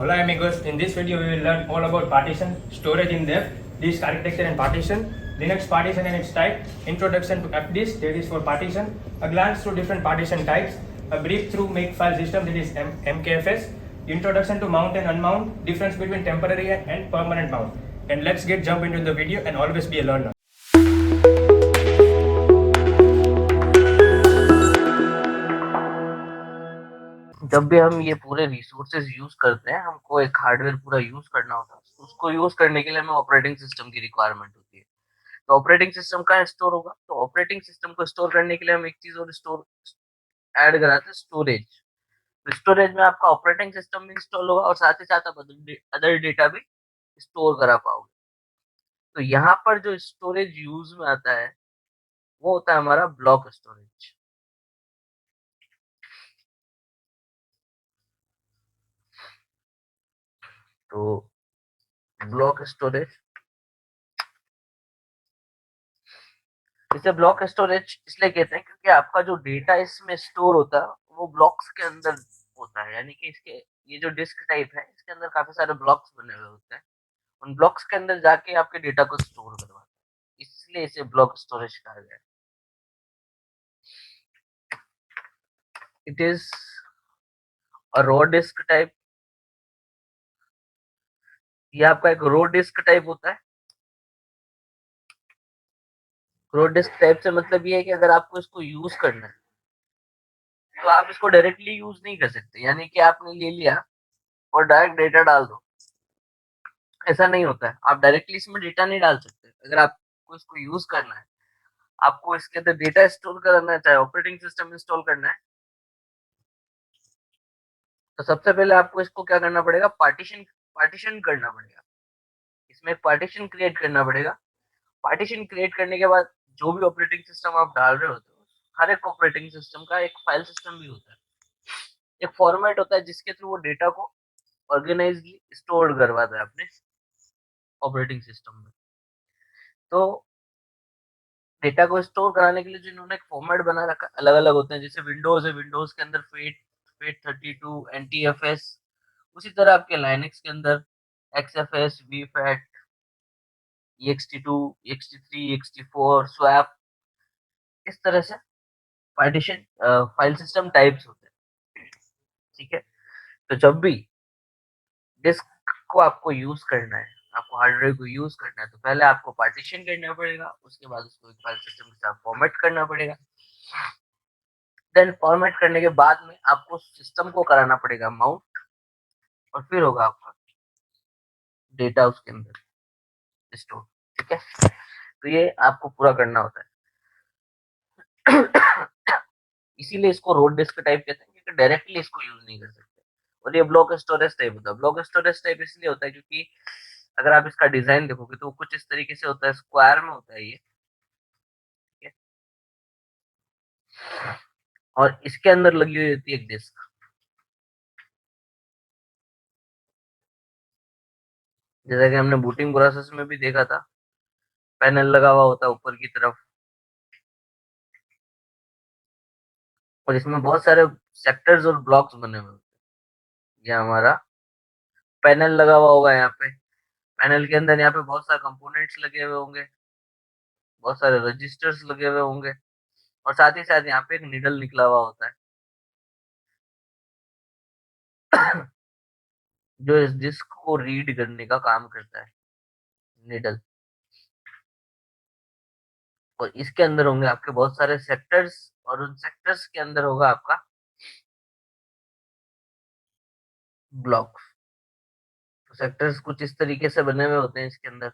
Hola amigos, in this video we will learn all about partition, storage in depth, disk architecture and partition, Linux partition and its type, introduction to FDisk, that is for partition, a glance through different partition types, a brief through makefile system, that is MKFS, introduction to mount and unmount, difference between temporary and permanent mount. And let's get jump into the video and always be a learner. जब भी हम ये पूरे resources use करते हैं, हमको एक hardware पूरा यूज करना होता है। उसको यूज करने के लिए हमें ऑपरेटिंग सिस्टम की रिक्वायरमेंट होती है। तो ऑपरेटिंग सिस्टम कहाँ स्टोर होगा? तो ऑपरेटिंग सिस्टम को स्टोर करने के लिए हम एक चीज और स्टोर ऐड कराते हैं, स्टोरेज। तो स्टोरेज में आपका ऑपरेटिंग सिस्टम भी इंस्टॉल होगा और साथ ही साथ आप अदर डेटा भी स्टोर करा पाओगे। तो यहाँ पर जो स्टोरेज यूज में आता है वो होता है हमारा ब्लॉक स्टोरेज। तो ब्लॉक स्टोरेज, इसे ब्लॉक स्टोरेज इसलिए कहते हैं क्योंकि आपका जो डेटा इसमें स्टोर होता है वो ब्लॉक्स के अंदर होता है। यानी कि इसके ये जो डिस्क टाइप है इसके अंदर काफी सारे ब्लॉक्स बने हुए होते हैं। उन ब्लॉक्स के अंदर जाके आपके डेटा को स्टोर करवाता है, इसलिए इसे ब्लॉक स्टोरेज कहा गया है। It is a raw disk type. ये आपका एक रो डिस्क टाइप होता है। रो डिस्क टाइप से मतलब ये है कि अगर आपको इसको यूज करना है तो आप इसको डायरेक्टली यूज नहीं कर सकते। यानी कि आपने ले लिया और डायरेक्ट डेटा डाल दो, ऐसा नहीं होता है। आप डायरेक्टली इसमें डेटा नहीं डाल सकते। अगर आपको इसको यूज करना है, आपको इसके अंदर डेटा स्टोर करना है, चाहे ऑपरेटिंग सिस्टम इंस्टॉल करना है, तो सबसे पहले आपको इसको क्या करना पड़ेगा? पार्टीशन पार्टीशन करना पड़ेगा। इसमें एक पार्टीशन क्रिएट करना पड़ेगा। पार्टीशन क्रिएट करने के बाद जो भी ऑपरेटिंग सिस्टम आप डाल रहे होते हो, हर एक ऑपरेटिंग सिस्टम का एक फाइल सिस्टम भी होता है, एक फॉर्मेट होता है जिसके थ्रू वो डेटा को ऑर्गेनाइजली स्टोर करवाता है अपने ऑपरेटिंग सिस्टम में। तो डेटा को स्टोर कराने के लिए जो इन्होंने एक फॉर्मेट बना रखा है, अलग अलग होते हैं। जैसे विंडोज है, विंडोज के अंदर फेट फेट 32 NTFS। उसी तरह आपके लाइनक्स के अंदर XFS, VFAT, ext2, ext3, ext4, swap, इस तरह से पार्टीशन फाइल सिस्टम टाइप्स होते हैं। ठीक है। तो जब भी डिस्क को आपको यूज करना है, आपको हार्डवेयर को यूज करना है, तो पहले आपको पार्टीशन करना पड़ेगा, उसके बाद उसको एक फाइल सिस्टम के साथ फॉर्मेट करना पड़ेगा। देन फॉर्मेट करने के बाद में आपको सिस्टम को कराना पड़ेगा माउंट, और फिर होगा आपका डेटा उसके अंदर स्टोर। ठीक है। तो ये आपको पूरा करना होता है। इसीलिए इसको रोड डिस्क टाइप कहते हैं, क्योंकि डायरेक्टली इसको यूज नहीं कर सकते। और ये ब्लॉक स्टोरेज टाइप होता है। ब्लॉक स्टोरेज टाइप इसलिए होता है क्योंकि अगर आप इसका डिजाइन देखोगे तो कुछ इस तरीके से होता है, स्क्वायर में होता है ये। ठीक है। और इसके अंदर लगी हुई होती है एक डिस्क। जैसा कि हमने बूटिंग प्रोसेस में भी देखा था, पैनल लगा हुआ होता है ऊपर की तरफ, और इसमें बहुत सारे सेक्टर्स और ब्लॉक्स बने हुए होते हैं। ये हमारा पैनल लगा हुआ होगा यहाँ पे। पैनल के अंदर यहाँ पे बहुत सारे कंपोनेंट्स लगे हुए होंगे, बहुत सारे रजिस्टर्स लगे हुए होंगे, और साथ ही साथ यहाँ पे एक निडल निकला हुआ होता है जो इस डिस्क को रीड करने का काम करता है, निडल। और इसके अंदर होंगे आपके बहुत सारे सेक्टर्स, और उन सेक्टर्स के अंदर होगा आपका ब्लॉक। तो सेक्टर्स कुछ इस तरीके से बने हुए होते हैं इसके अंदर।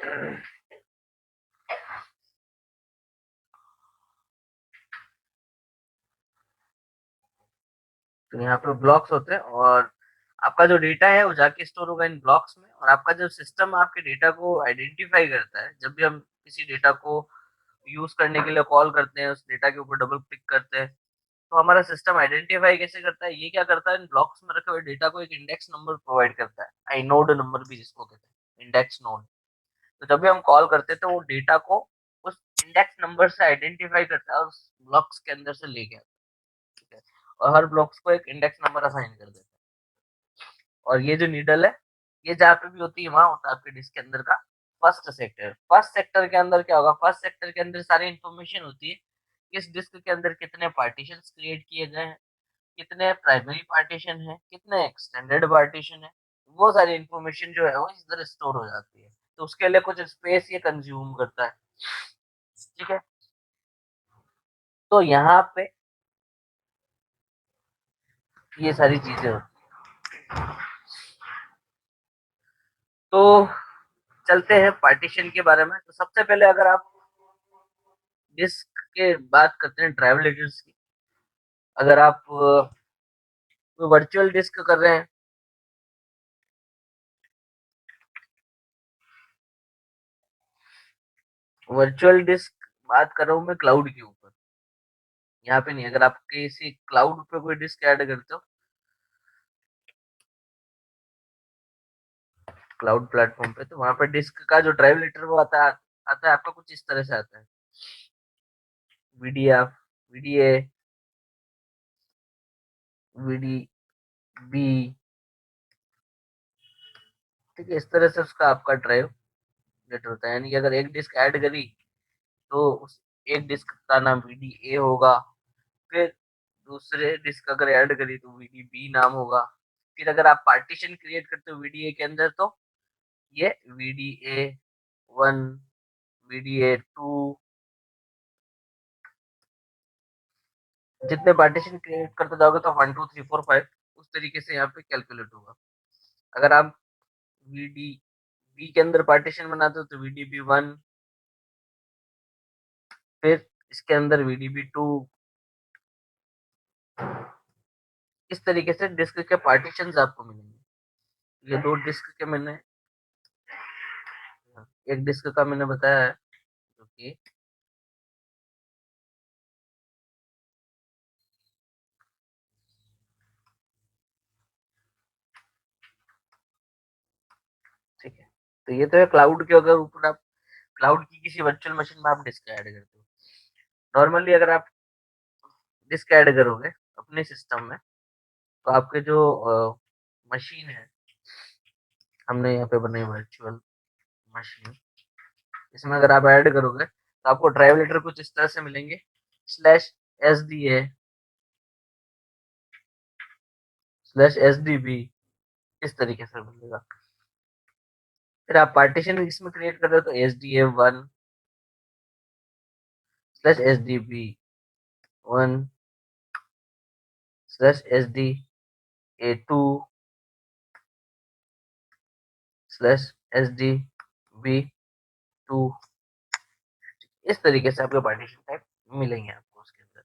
तो यहाँ पे ब्लॉक्स होते हैं और आपका जो डेटा है वो जाके स्टोर होगा इन ब्लॉक्स में, और आपका जो सिस्टम आपके डेटा को आइडेंटिफाई करता है, जब भी हम किसी डेटा को यूज करने के लिए कॉल करते हैं, उस डेटा के ऊपर डबल क्लिक करते हैं, तो हमारा सिस्टम आइडेंटिफाई कैसे करता है, ये क्या करता है, इन ब्लॉक्स में रखे हुए डेटा को एक इंडेक्स नंबर प्रोवाइड करता है, आई नोड नंबर भी जिसको कहते हैं, इंडेक्स नोड। तो जब भी हम कॉल करते हैं तो वो डेटा को उस इंडेक्स नंबर से आइडेंटिफाई करता है और उस ब्लॉक्स के अंदर से लेके आता है, ठीक है, और हर ब्लॉक्स को एक इंडेक्स नंबर असाइन कर देता है। और ये जो नीडल है, ये जहाँ पे भी होती है वहां होता है आपके डिस्क के अंदर का फर्स्ट सेक्टर। फर्स्ट सेक्टर के अंदर क्या होगा, फर्स्ट सेक्टर के अंदर सारी इंफॉर्मेशन होती है, इस डिस्क के अंदर कितने पार्टीशन क्रिएट किए गए हैं, कितने प्राइमरी पार्टीशन है, कितने एक्सटेंडेड पार्टीशन है, वो सारी इंफॉर्मेशन जो है वो इधर स्टोर हो जाती है। तो उसके लिए कुछ स्पेस ये कंज्यूम करता है, ठीक है। तो यहाँ पे ये सारी चीजें होती हैं। तो चलते हैं पार्टीशन के बारे में। तो सबसे पहले अगर आप डिस्क के बात करते हैं ड्राइव लेटर्स की, अगर आप वर्चुअल डिस्क कर रहे हैं, वर्चुअल डिस्क बात कर रहा हूँ मैं क्लाउड के ऊपर, यहाँ पे नहीं। अगर आप किसी क्लाउड पे कोई डिस्क ऐड करते हो, क्लाउड प्लेटफॉर्म पे, तो वहां पे डिस्क का जो ड्राइव लेटर वो आता है आपका कुछ इस तरह से आता है, वीडीएफ, वीडीए, वीडी बी, ठीक है, इस तरह से उसका आपका ड्राइव लेटर होता है। यानी कि अगर एक डिस्क ऐड करी तो उस एक डिस्क का नाम वीडीए होगा, फिर दूसरे डिस्क अगर ऐड करी तो वीडीबी नाम होगा, फिर अगर आप पार्टीशन क्रिएट करते हो वीडीए के अंदर तो ये वीडीए वन, वीडीए टू, जितने पार्टीशन क्रिएट करते जाओगे तो 1 2 3 4 5 उस तरीके से यहाँ पे कैलकुलेट होगा। अगर आप वीडी बी के अंदर पार्टीशन बनाते हो तो वीडीबी वन, फिर इसके अंदर वीडीबी टू, इस तरीके से डिस्क के पार्टीशन आपको मिलेंगे। ये दो डिस्क के मैंने, एक डिस्क का मैंने बताया है जो कि ठीक है। तो ये तो है क्लाउड के, अगर ऊपर आप क्लाउड की किसी वर्चुअल मशीन में आप डिस्क ऐड करते हो। नॉर्मली अगर आप डिस्क ऐड करोगे अपने सिस्टम में, तो आपके जो मशीन है, हमने यहाँ पे बनाई वर्चुअल मशीन, इसमें अगर आप ऐड करोगे तो आपको ड्राइव लेटर कुछ इस तरह से मिलेंगे, slash S D A, slash S D B, इस तरीके से मिलेगा। फिर आप पार्टीशन इसमें क्रिएट कर रहे हो तो S D A one, slash S D B one, slash S D A two, slash S D B two, इस तरीके से आपके पार्टीशन टाइप मिलेंगे आपको उसके अंदर।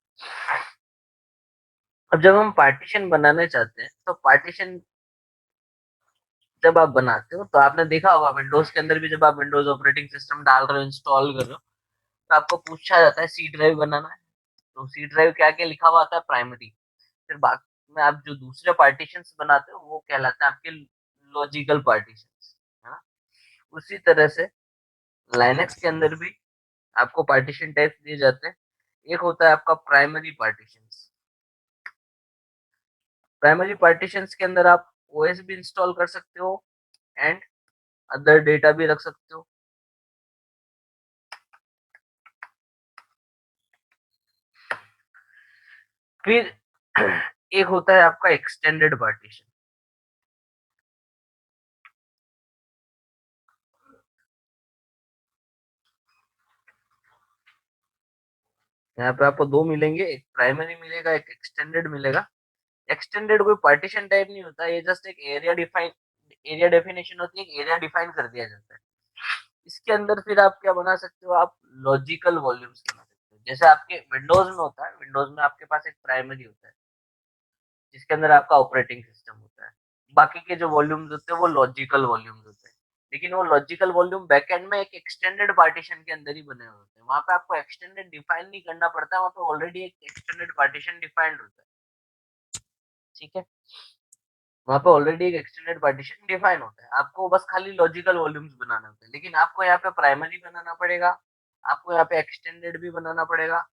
अब जब हम पार्टीशन बनाना चाहते हैं तो पार्टीशन जब आप बनाते हो तो आपने देखा होगा विंडोज के अंदर भी, जब आप विंडोज ऑपरेटिंग सिस्टम डाल रहे हो, इंस्टॉल कर रहे हो, तो आपको पूछा जाता है सी ड्राइव बनाना है, तो सी ड्राइव क्या क्या लिखा हुआ आता है, प्राइमरी। फिर बाकी में आप जो दूसरे पार्टीशन बनाते हो वो कहलाते हैं आपके लॉजिकल पार्टीशन, है ना। उसी तरह से लाइनक्स के अंदर भी आपको पार्टीशन टाइप्स दिए जाते हैं। एक होता है आपका प्राइमरी पार्टीशन। प्राइमरी पार्टीशंस के अंदर आप ओएस भी इंस्टॉल कर सकते हो एंड अदर डेटा भी रख सकते हो। फिर एक होता है आपका एक्सटेंडेड पार्टीशन। यहाँ पे आपको दो मिलेंगे, एक प्राइमरी मिलेगा, एक एक्सटेंडेड मिलेगा। एक्सटेंडेड कोई पार्टीशन टाइप नहीं होता, ये जस्ट एक एरिया डिफाइन, एरिया डेफिनेशन होती है, एक एरिया डिफाइन कर दिया जाता है। इसके अंदर फिर आप क्या बना सकते हो, आप लॉजिकल वॉल्यूम्स बना सकते हो। जैसे आपके विंडोज में होता है, विंडोज में आपके पास एक प्राइमरी होता है जिसके अंदर आपका ऑपरेटिंग सिस्टम होता है। बाकी के जो वॉल्यूम्स होते हैं वो लॉजिकल वॉल्यूम्स होते हैं, लेकिन वो लॉजिकल वॉल्यूम बैकएंड में एक एक्सटेंडेड पार्टीशन के अंदर ही बने हुए होते हैं। वहां पे आपको एक्सटेंडेड डिफाइन नहीं करना पड़ता है, वहां पे ऑलरेडी एक एक्सटेंडेड पार्टीशन डिफाइंड होता है। ठीक है, वहां पे ऑलरेडी एक एक्सटेंडेड पार्टीशन डिफाइन होता है, आपको बस खाली लॉजिकल वॉल्यूम्स बनाना होता है। लेकिन आपको यहाँ पे प्राइमरी बनाना पड़ेगा, आपको यहाँ पे एक्सटेंडेड भी बनाना पड़ेगा।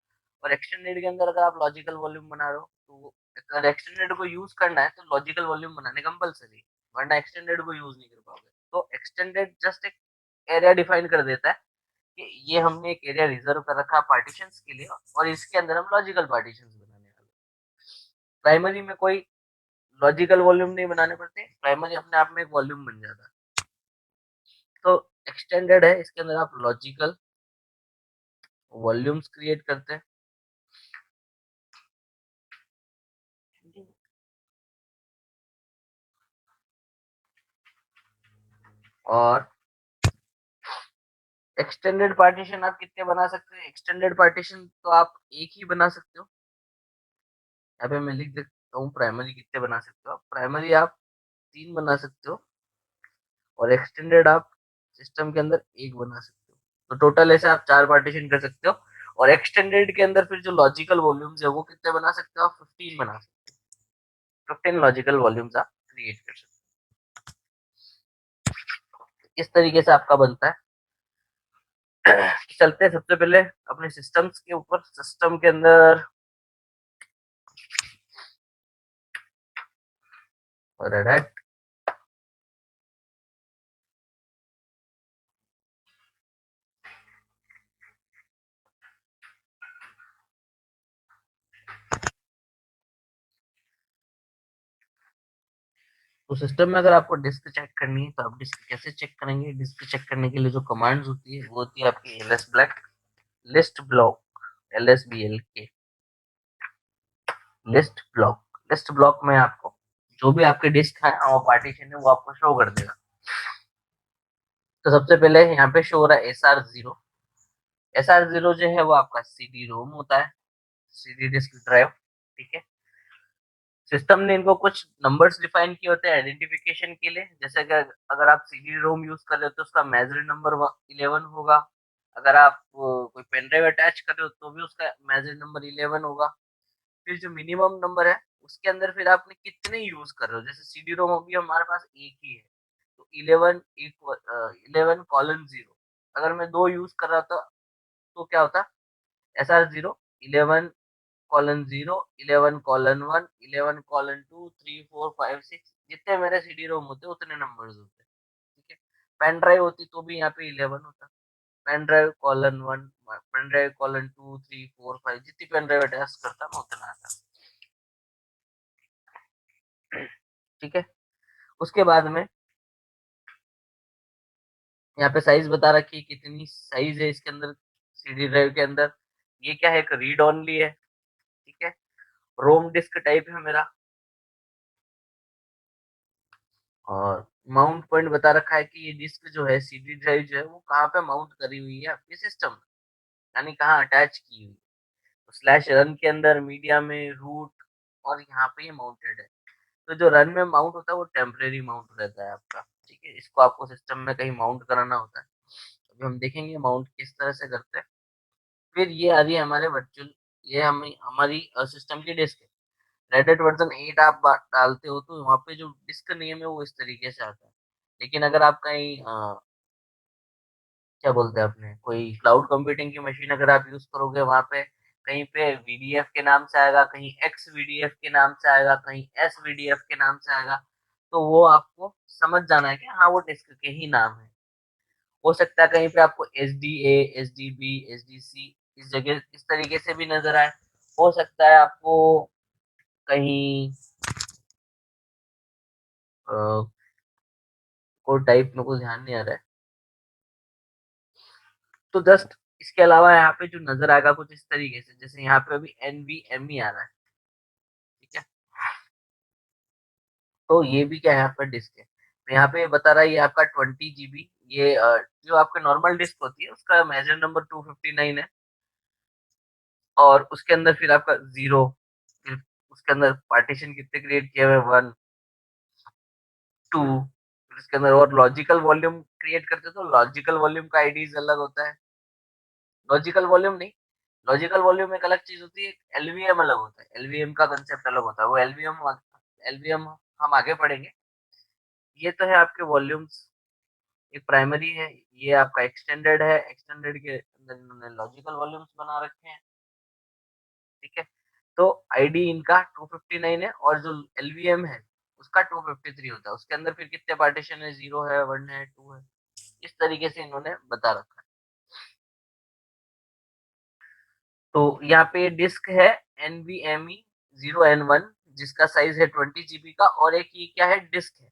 और एक्सटेंडेड के अंदर अगर आप लॉजिकल वॉल्यूम बना रहे हो तो अगर एक्सटेंडेड को यूज करना है तो लॉजिकल वॉल्यूम बनाने कंपलसरी, वरना एक्सटेंडेड को यूज नहीं कर पाओगे। तो एक्सटेंडेड जस्ट एक एरिया डिफाइन कर देता है कि ये हमने एक एरिया रिजर्व कर रखा पार्टीशन के लिए और इसके अंदर हम लॉजिकल पार्टीशन बनाने वाले। प्राइमरी में कोई लॉजिकल वॉल्यूम नहीं बनाने पड़ते, प्राइमरी अपने आप में एक वॉल्यूम बन जाता है। तो एक्सटेंडेड है, इसके अंदर आप लॉजिकल वॉल्यूम्स क्रिएट करते हैं। और एक्सटेंडेड पार्टीशन आप कितने बना सकते हैं, एक्सटेंडेड पार्टीशन तो आप एक ही बना सकते हो। यहाँ पे मैं लिख देता हूँ प्राइमरी कितने बना सकते हो। प्राइमरी आप 3 बना सकते हो और एक्सटेंडेड आप सिस्टम के अंदर एक बना सकते हो। तो टोटल ऐसे आप 4 पार्टीशन कर सकते हो। और एक्सटेंडेड के अंदर फिर जो लॉजिकल वॉल्यूम्स है वो कितने बना सकते हो, आप 15 बना सकते हो। 15 लॉजिकल वॉल्यूम्स आप क्रिएट कर सकते हो। इस तरीके से आपका बनता है। चलते हैं सबसे पहले अपने सिस्टम्स के ऊपर। सिस्टम के अंदर रेड हैट, तो सिस्टम में अगर आपको डिस्क चेक करनी है तो आप डिस्क कैसे चेक करेंगे। डिस्क चेक करने के लिए जो कमांड्स होती है वो होती है आपकी ls black, list block, LSBLK, list block. List block में आपको जो भी आपके डिस्क है और पार्टीशन है वो आपको शो कर देगा। तो सबसे पहले यहाँ पे शो हो रहा है SR0। SR0 जो है वो आपका CD रोम होता है, CD डिस्क ड्राइव। ठीक है, सिस्टम ने इनको कुछ नंबर्स डिफाइन किए होते हैं आइडेंटिफिकेशन के लिए। जैसे कि अगर आप सीडी रोम यूज कर रहे हो तो उसका मैजर नंबर 11 होगा। अगर आप कोई पेन ड्राइव अटैच कर रहे हो तो भी उसका मैजर नंबर 11 होगा। फिर जो मिनिमम नंबर है उसके अंदर फिर आपने कितने यूज कर रहे हो। जैसे सीडी रोम अभी हमारे पास एक ही है तो 11:0। अगर मैं 2 यूज कर रहा था तो क्या होता, SR0 11:0, 11:1, 11:2, 3, 4, 5, 6, जितने मेरे सीडी रोम होते उतने नंबर्स होते। ठीक है, पेन ड्राइव होती तो भी यहाँ पे 11 होता। Pen drive colon 1, pen drive colon 2, 3, 4, 5, जितनी पेन ड्राइव अटैच करता मैं उतना आता। ठीक है, उसके बाद में यहाँ पे साइज बता रखी है कितनी साइज है इसके अंदर, सीडी ड्राइव के अंदर। ये क्या है, एक रीड ओनली है। ठीक है, रोम डिस्क टाइप है मेरा। और माउंट पॉइंट बता रखा है कि ये डिस्क जो है, सीडी ड्राइव जो है वो कहाँ पे माउंट करी हुई है आपके सिस्टम में, यानी कहाँ अटैच की हुई है। तो स्लैश रन के अंदर, मीडिया में, रूट, और यहाँ पे ये माउंटेड है। तो जो रन में माउंट होता है वो टेम्परेरी माउंट रहता है आपका। ठीक है, इसको आपको सिस्टम में कहीं माउंट कराना होता है। अभी हम देखेंगे माउंट किस तरह से करते हैं। फिर ये आ रही है हमारे वर्चुअल, ये हमें हमारी सिस्टम की डिस्क है। रेडिट वर्जन 8 आप डालते हो तो वहाँ पे जो डिस्क नेम है वो इस तरीके से आता है। लेकिन अगर आप कहीं क्या बोलते हैं अपने कोई क्लाउड कंप्यूटिंग की मशीन अगर आप यूज करोगे, वहाँ पे कहीं पे VDF के नाम से आएगा, कहीं XVDF के नाम से आएगा, कहीं SVDF के नाम से आएगा। तो वो आपको समझ जाना है कि हाँ वो डिस्क के ही नाम है। हो सकता है कहीं पे आपको SDA, SDB, SDC इस जगह इस तरीके से भी नजर आए। हो सकता है आपको कहीं कोड टाइप में कुछ ध्यान नहीं आ रहा है। तो जस्ट इसके अलावा यहाँ पे जो नजर आएगा कुछ इस तरीके से, जैसे यहाँ पे अभी NVMe आ रहा है। ठीक है, तो ये भी क्या है, यहाँ पर डिस्क है। तो यहाँ पे बता रहा है ये आपका 20 GB, ये जो आपके नॉर्मल डिस्क होती है उसका मेजर नंबर 259 है, और उसके अंदर फिर आपका 0, फिर उसके अंदर पार्टीशन कितने क्रिएट किए हुए 1, 2, फिर उसके अंदर और लॉजिकल वॉल्यूम क्रिएट करते तो लॉजिकल वॉल्यूम का आईडीज अलग होता है। लॉजिकल वॉल्यूम नहीं, लॉजिकल वॉल्यूम एक अलग चीज होती है, एलवीएम अलग होता है, एलवीएम का कंसेप्ट अलग होता है, वो एलवीएम हम आगे पढ़ेंगे। ये तो है आपके वॉल्यूम्स, एक प्राइमरी है, ये आपका एक्सटेंडेड है, एक्सटेंडेड के अंदर इन्होंने लॉजिकल वॉल्यूम्स बना रखे हैं, ठीक है। तो आईडी इनका 259 है और जो एलवीएम है उसका 253 होता है, उसके अंदर फिर कितने पार्टीशन है, 0 है, 1 है, 2 है, इस तरीके से इन्होंने बता रखा है। तो यहाँ पे डिस्क है NVMe 0N1 जिसका साइज है 20 GB का, और एक ये क्या है, डिस्क है।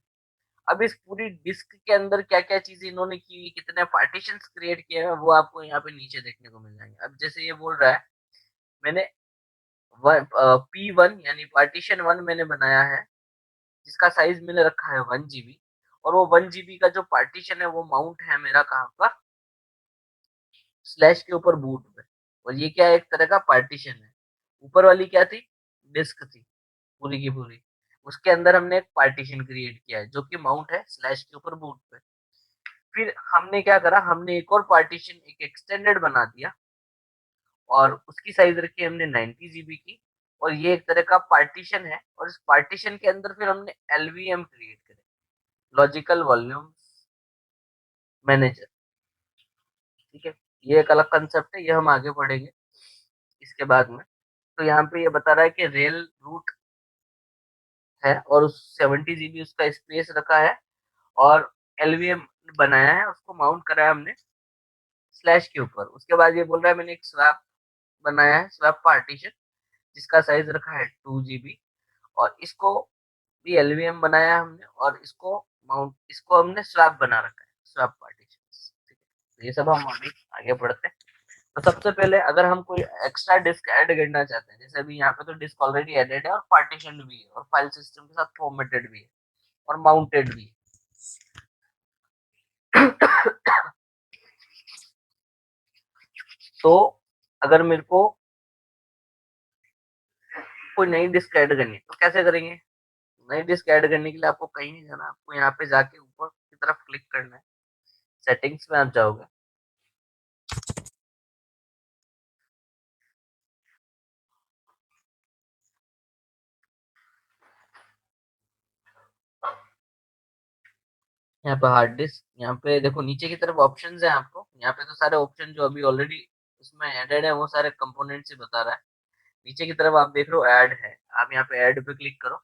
अब इस पूरी डिस्क के अंदर क्या क्या चीजें इन्होंने की हुई, कितने पार्टीशन क्रिएट किए हैं, वो आपको यहाँ पे नीचे देखने को मिल जाएंगे। अब जैसे ये बोल रहा है मैंने P1 यानी पार्टीशन 1 मैंने बनाया है जिसका साइज मैंने रखा है 1 GB, और वो 1 GB का जो पार्टीशन है वो माउंट है मेरा कहाँ पर, स्लैश के ऊपर बूट पे। और ये क्या है, एक तरह का पार्टीशन है। ऊपर वाली क्या थी, डिस्क थी पूरी की पूरी, उसके अंदर हमने एक पार्टीशन क्रिएट किया है जो कि माउंट है स्लैश के ऊपर बूट पे। फिर हमने क्या करा, हमने एक और पार्टीशन, एक एक्सटेंडेड बना दिया, और उसकी साइज रखी हमने 90 GB की, और ये एक तरह का पार्टीशन है, और इस पार्टीशन के अंदर फिर हमने एलवीएम क्रिएट करे, लॉजिकल वॉल्यूम मैनेजर, ठीक है। ये एक अलग कंसेप्ट है, ये हम आगे पढ़ेंगे इसके बाद में। तो यहाँ पे ये बता रहा है कि रेल रूट है और उस 70 GB उसका स्पेस रखा है, और एलवीएम बनाया है, उसको माउंट करा है हमने स्लैश के ऊपर। उसके बाद ये बोल रहा है मैंने एक स्वैप बनाया है, स्वैप पार्टीशन, जिसका साइज रखा है 2 GB, और इसको भी एलवीएम बनाया है हमने, और इसको हमने स्वैप बना रखा है, स्वैप पार्टीशन, ठीक है। तो ये सब हम अभी आगे बढ़ते हैं। तो सबसे पहले अगर हम कोई एक्स्ट्रा डिस्क ऐड करना चाहते हैं, जैसे अभी यहाँ पे तो डिस्क ऑलरेडी एडेड है और पार्टीशन भी है और फाइल सिस्टम के साथ फॉर्मेटेड भी है और माउंटेड भी है। तो अगर मेरे को कोई नई डिस्क ऐड करनी है तो कैसे करेंगे। नई डिस्क ऐड करने के लिए आपको कहीं नहीं जाना, आपको यहाँ पे जाके ऊपर की तरफ क्लिक करना है, सेटिंग्स में आप जाओगे, यहाँ पे हार्ड डिस्क, यहाँ पे देखो नीचे की तरफ ऑप्शंस है, आपको यहाँ पे तो सारे ऑप्शन जो अभी ऑलरेडी उसमें एडेड है वो सारे कंपोनेंट्स ही बता रहा है। नीचे की तरफ आप देख रहे हो ऐड है, आप यहाँ पे ऐड पे क्लिक करो।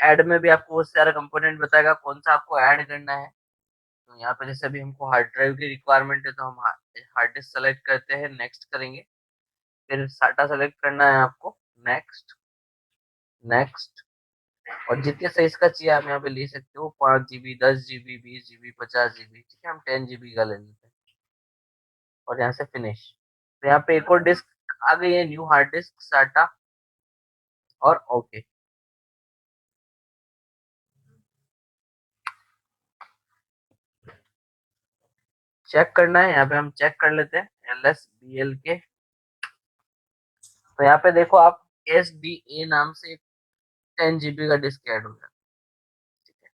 ऐड में भी आपको वो सारा कंपोनेंट बताएगा कौन सा आपको ऐड करना है। तो यहाँ पे जैसे अभी हमको हार्ड ड्राइव की रिक्वायरमेंट है तो हम हार्ड डिस्क सेलेक्ट करते हैं, नेक्स्ट करेंगे, फिर साटा सेलेक्ट करना है आपको, नेक्स्ट, नेक्स्ट, और जितने साइज का चाहिए आप यहाँ पे ले सकते हो, 5 GB, 10 GB, 20 GB, 50 GB, ठीक है। हम 10 GB का ले लेते हैं और यहाँ से फिनिश। तो यहाँ पे एक और डिस्क आ गई है, न्यू हार्ड डिस्क साटा, और ओके। चेक करना है, यहाँ पे हम चेक कर लेते हैं LSBL के। तो यहाँ पे देखो आप SDA नाम से 10 GB का डिस्क ऐड हो गया, ठीक है।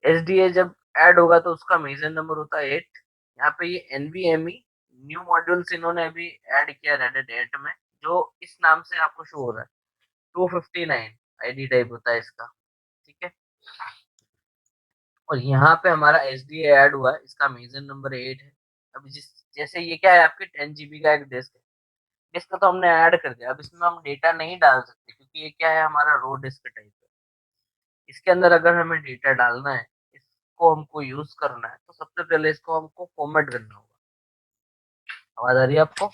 एसडीए जब ऐड होगा तो उसका मेजर नंबर होता है 8। यहाँ पे ये NVMe न्यू मॉड्यूल्स इन्होंने अभी ऐड किया रेडिट 8 में, जो इस नाम से आपको शो हो रहा है, 259 आईडी टाइप होता है इसका, ठीक है। और यहाँ पे हमारा SDA ऐड हुआ है, इसका मेजर नंबर 8 है। अब जैसे ये क्या है, आपके 10 GB का एक डिस्क है, डिस्क तो हमने ऐड कर दिया, अब इसमें हम डेटा नहीं डाल सकते क्योंकि ये क्या है, हमारा रो डिस्क टाइप है। इसके अंदर अगर हमें डेटा डालना है, इसको हमको यूज करना है, तो सबसे पहले इसको हमको फॉर्मेट करना होगा। आवाज आ रही है आपको।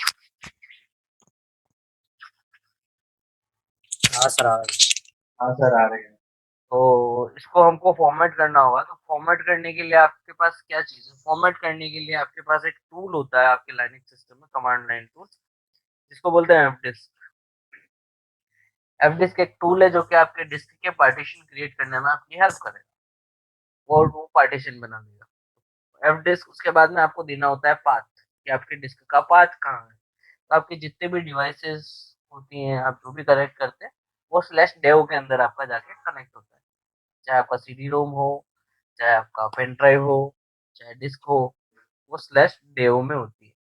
हाँ सर आ रहा है। हाँ सर आ रहे हैं। तो इसको हमको फॉर्मेट करना होगा, तो फॉर्मेट करने के लिए आपके पास क्या चीज है, फॉर्मेट करने के लिए आपके पास एक टूल होता है आपके लाइनक्स सिस्टम में, कमांड लाइन टूल, जिसको बोलते हैं एफडिस्क। एफडिस्क एक टूल है जो कि आपके डिस्क के पार्टीशन क्रिएट करने में आपकी हेल्प करेगा। और वो पार्टीशन बना देगा। एफ डिस्क उसके बाद में आपको देना होता है पाथ, कि आपके डिस्क का पाथ कहाँ है। तो आपके जितने भी डिवाइसेस होती हैं, आप जो भी कनेक्ट करते हैं, वो स्लैश डेव के अंदर आपका जाके कनेक्ट होता है। चाहे आपका सीडी रोम हो, चाहे आपका पेन ड्राइव हो, चाहे डिस्क हो, वो स्लैश डेव में होती है।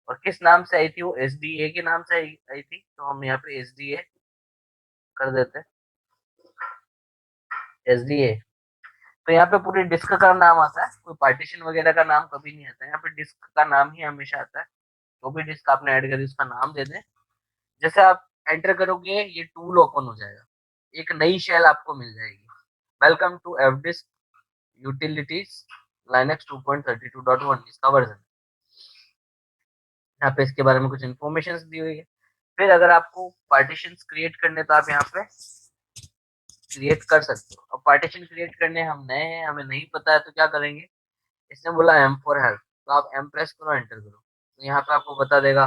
और किस नाम से आई थी वो, एस डी ए के नाम से आई थी, तो हम यहाँ पे एस डी ए कर देते हैं, एस डी ए। तो यहाँ पे पूरी डिस्क का नाम आता है, कोई पार्टीशन वगैरह का नाम कभी नहीं आता है, यहाँ पे डिस्क का नाम ही हमेशा आता है। जो भी डिस्क आपने ऐड करी उसका नाम दे दें। जैसे आप एंटर करोगे ये टूल ओपन हो जाएगा, एक नई शेल आपको मिल जाएगी, welcome to F disk utilities Linux 2.32.1 इसका वर्जन। यहाँ पे इसके बारे में कुछ इन्फॉर्मेशन दी हुई है। फिर अगर आपको पार्टीशन क्रिएट करने, तो आप यहाँ पे क्रिएट कर सकते हो। अब पार्टीशन क्रिएट करने हम नए हैं, हमें नहीं पता है, तो क्या करेंगे, इसने बोला एम फॉर हेल्प, तो आप एम प्रेस करो, एंटर करो, तो यहाँ पे आपको बता देगा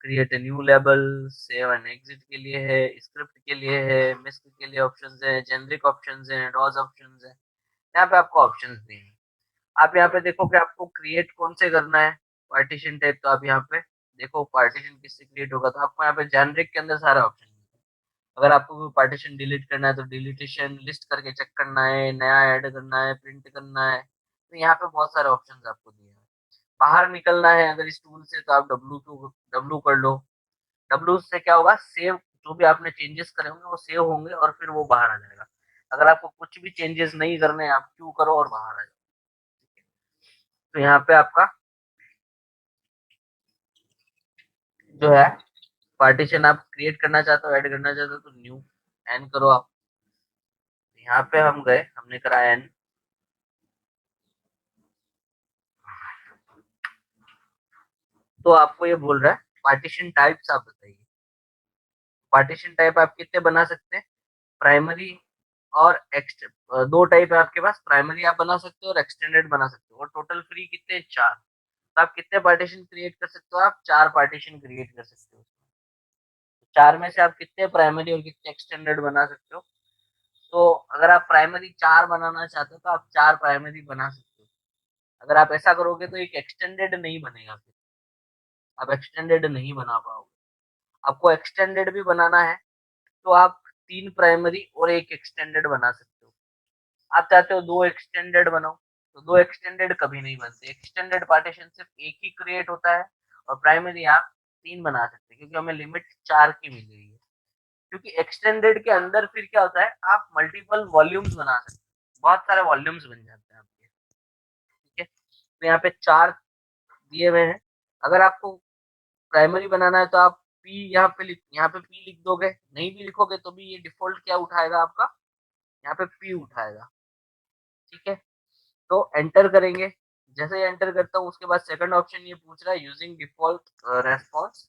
create a new label, save and exit के लिए है, स्क्रिप्ट के लिए है, मिस्क के लिए ऑप्शंस है, जेनरिक ऑप्शंस है, डॉज ऑप्शंस है। यहाँ पे आपको ऑप्शंस दिए हैं। आप यहाँ पे देखो कि आपको क्रिएट कौन से करना है पार्टीशन टाइप, तो आप यहाँ पे देखो पार्टीशन किससे क्रिएट होगा, तो आपको यहाँ पे जेनरिक के अंदर सारा ऑप्शन है। अगर आपको कोई पार्टीशन डिलीट करना है तो डिलीटेशन लिस्ट करके चेक करना है, नया ऐड करना है, प्रिंट करना है, तो यहाँ पे बहुत सारे ऑप्शंस आपको दिए हैं। बाहर निकलना है अगर इस टूल से, तो आप डब्ल्यू कर लो। डब्ल्यू से क्या होगा, सेव, जो भी आपने चेंजेस करे होंगे वो सेव होंगे और फिर वो बाहर आ जाएगा। अगर आपको कुछ भी चेंजेस नहीं करने हैं, आप क्यू करो और बाहर आ जाओ। तो यहाँ पे आपका जो है पार्टीशन आप क्रिएट करना चाहते हो, ऐड करना चाहते हो, तो न्यू एन करो आप। यहाँ पे हम गए, हमने करा एन। तो आपको ये बोल रहा है पार्टीशन टाइप्स आप बताइए। पार्टीशन टाइप आप कितने बना सकते हैं, प्राइमरी और दो टाइप है आपके पास, प्राइमरी आप बना सकते हो और एक्सटेंडेड बना सकते हो, और टोटल फ्री कितने, चार। तो आप कितने पार्टीशन क्रिएट कर सकते हो, आप चार पार्टीशन क्रिएट कर सकते हो। चार में से आप कितने प्राइमरी और कितने एक्सटेंडेड बना सकते हो। तो अगर आप प्राइमरी चार बनाना चाहते हो, तो आप चार प्राइमरी बना सकते हो। अगर आप ऐसा करोगे तो एक एक्सटेंडेड नहीं बनेगा, फिर आप एक्सटेंडेड नहीं बना पाओगे। आपको एक्सटेंडेड भी बनाना है, तो आप तीन प्राइमरी और एक एक्सटेंडेड बना सकते हो। आप चाहते हो दो एक्सटेंडेड बनाओ, तो दो एक्सटेंडेड कभी नहीं बनते। एक्सटेंडेड पार्टीशन सिर्फ एक ही क्रिएट होता है, और प्राइमरी आप तीन बना सकते हैं, क्योंकि हमें लिमिट चार की मिल गई है। क्योंकि एक्सटेंडेड के अंदर फिर क्या होता है, आप मल्टीपल वॉल्यूम्स बना सकते हैं, बहुत सारे वॉल्यूम्स बन जाते हैं आपके। ठीक है, तो यहाँ पे चार दिए हुए हैं। अगर आपको प्राइमरी बनाना है, तो आप पी यहाँ पे पी लिख दोगे, नहीं भी लिखोगे तो भी ये डिफॉल्ट क्या उठाएगा आपका, यहाँ पे पी उठाएगा। ठीक है, तो एंटर करेंगे। जैसे ही एंटर करता हूँ, उसके बाद सेकंड ऑप्शन ये पूछ रहा है using default response,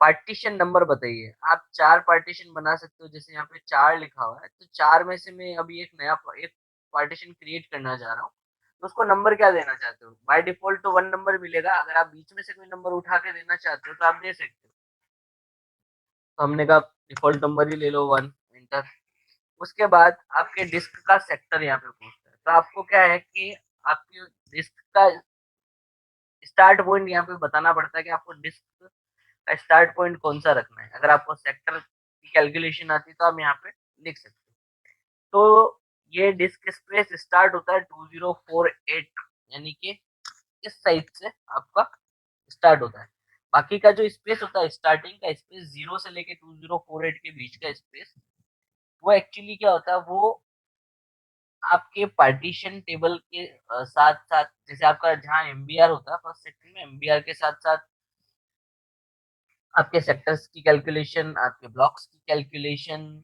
partition number बताइए। आप चार पार्टीशन बना सकते हो, जैसे यहाँ पे चार लिखा हुआ है, तो चार में से मैं अभी एक पार्टीशन क्रिएट करना चाह रहा हूँ, तो उसको नंबर क्या देना चाहते हो। बाय डिफॉल्ट तो वन नंबर मिलेगा, अगर आप बीच में से कोई नंबर उठा के देना चाहते हो तो आप दे सकते हो। तो हमने कहा डिफॉल्ट नंबर ही ले लो वन, एंटर। उसके बाद आपके डिस्क का सेक्टर यहाँ पे पूछता है, तो आपको क्या है कि आपकी डिस्क का स्टार्ट पॉइंट यहाँ पे बताना पड़ता है कि आपको डिस्क का स्टार्ट पॉइंट कौन सा रखना है। अगर आपको सेक्टर की कैलकुलेशन आती है तो आप यहाँ पे लिख सकते हो। तो ये डिस्क स्पेस स्टार्ट होता है 2048, यानी कि इस साइड से आपका स्टार्ट होता है। बाकी का जो स्पेस होता है, स्टार्टिंग का स्पेस 0 से लेके 2048 के बीच का स्पेस, वो एक्चुअली क्या होता है, वो आपके पार्टीशन टेबल के साथ साथ, जैसे आपका जहाँ एमबीआर होता है फर्स्ट सेक्टर में, एमबीआर के साथ साथ आपके सेक्टर्स की कैलकुलेशन, आपके ब्लॉक्स की कैलकुलेशन,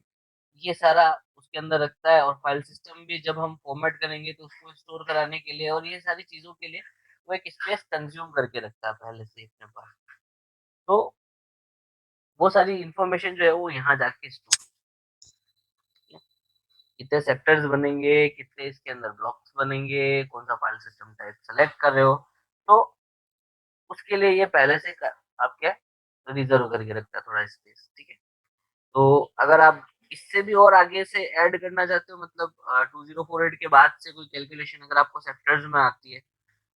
ये सारा उसके अंदर रखता है। और फाइल सिस्टम भी जब हम फॉर्मेट करेंगे तो उसको स्टोर कराने के लिए और ये सारी चीजों के लिए वो एक स्पेस कंज्यूम करके रखता है पहले से अपने पास। तो वो सारी इंफॉर्मेशन जो है वो यहाँ जाके स्टोर, कितने सेक्टर्स बनेंगे, कितने इसके अंदर ब्लॉक्स बनेंगे, कौन सा फाइल सिस्टम टाइप सेलेक्ट कर रहे हो, तो उसके लिए ये पहले से आप क्या रिजर्व करके रखता है थोड़ा स्पेस। ठीक है, तो अगर आप इससे भी और आगे से ऐड करना चाहते हो, मतलब 2048 के बाद से कोई कैलकुलेशन अगर आपको सेक्टर्स में आती है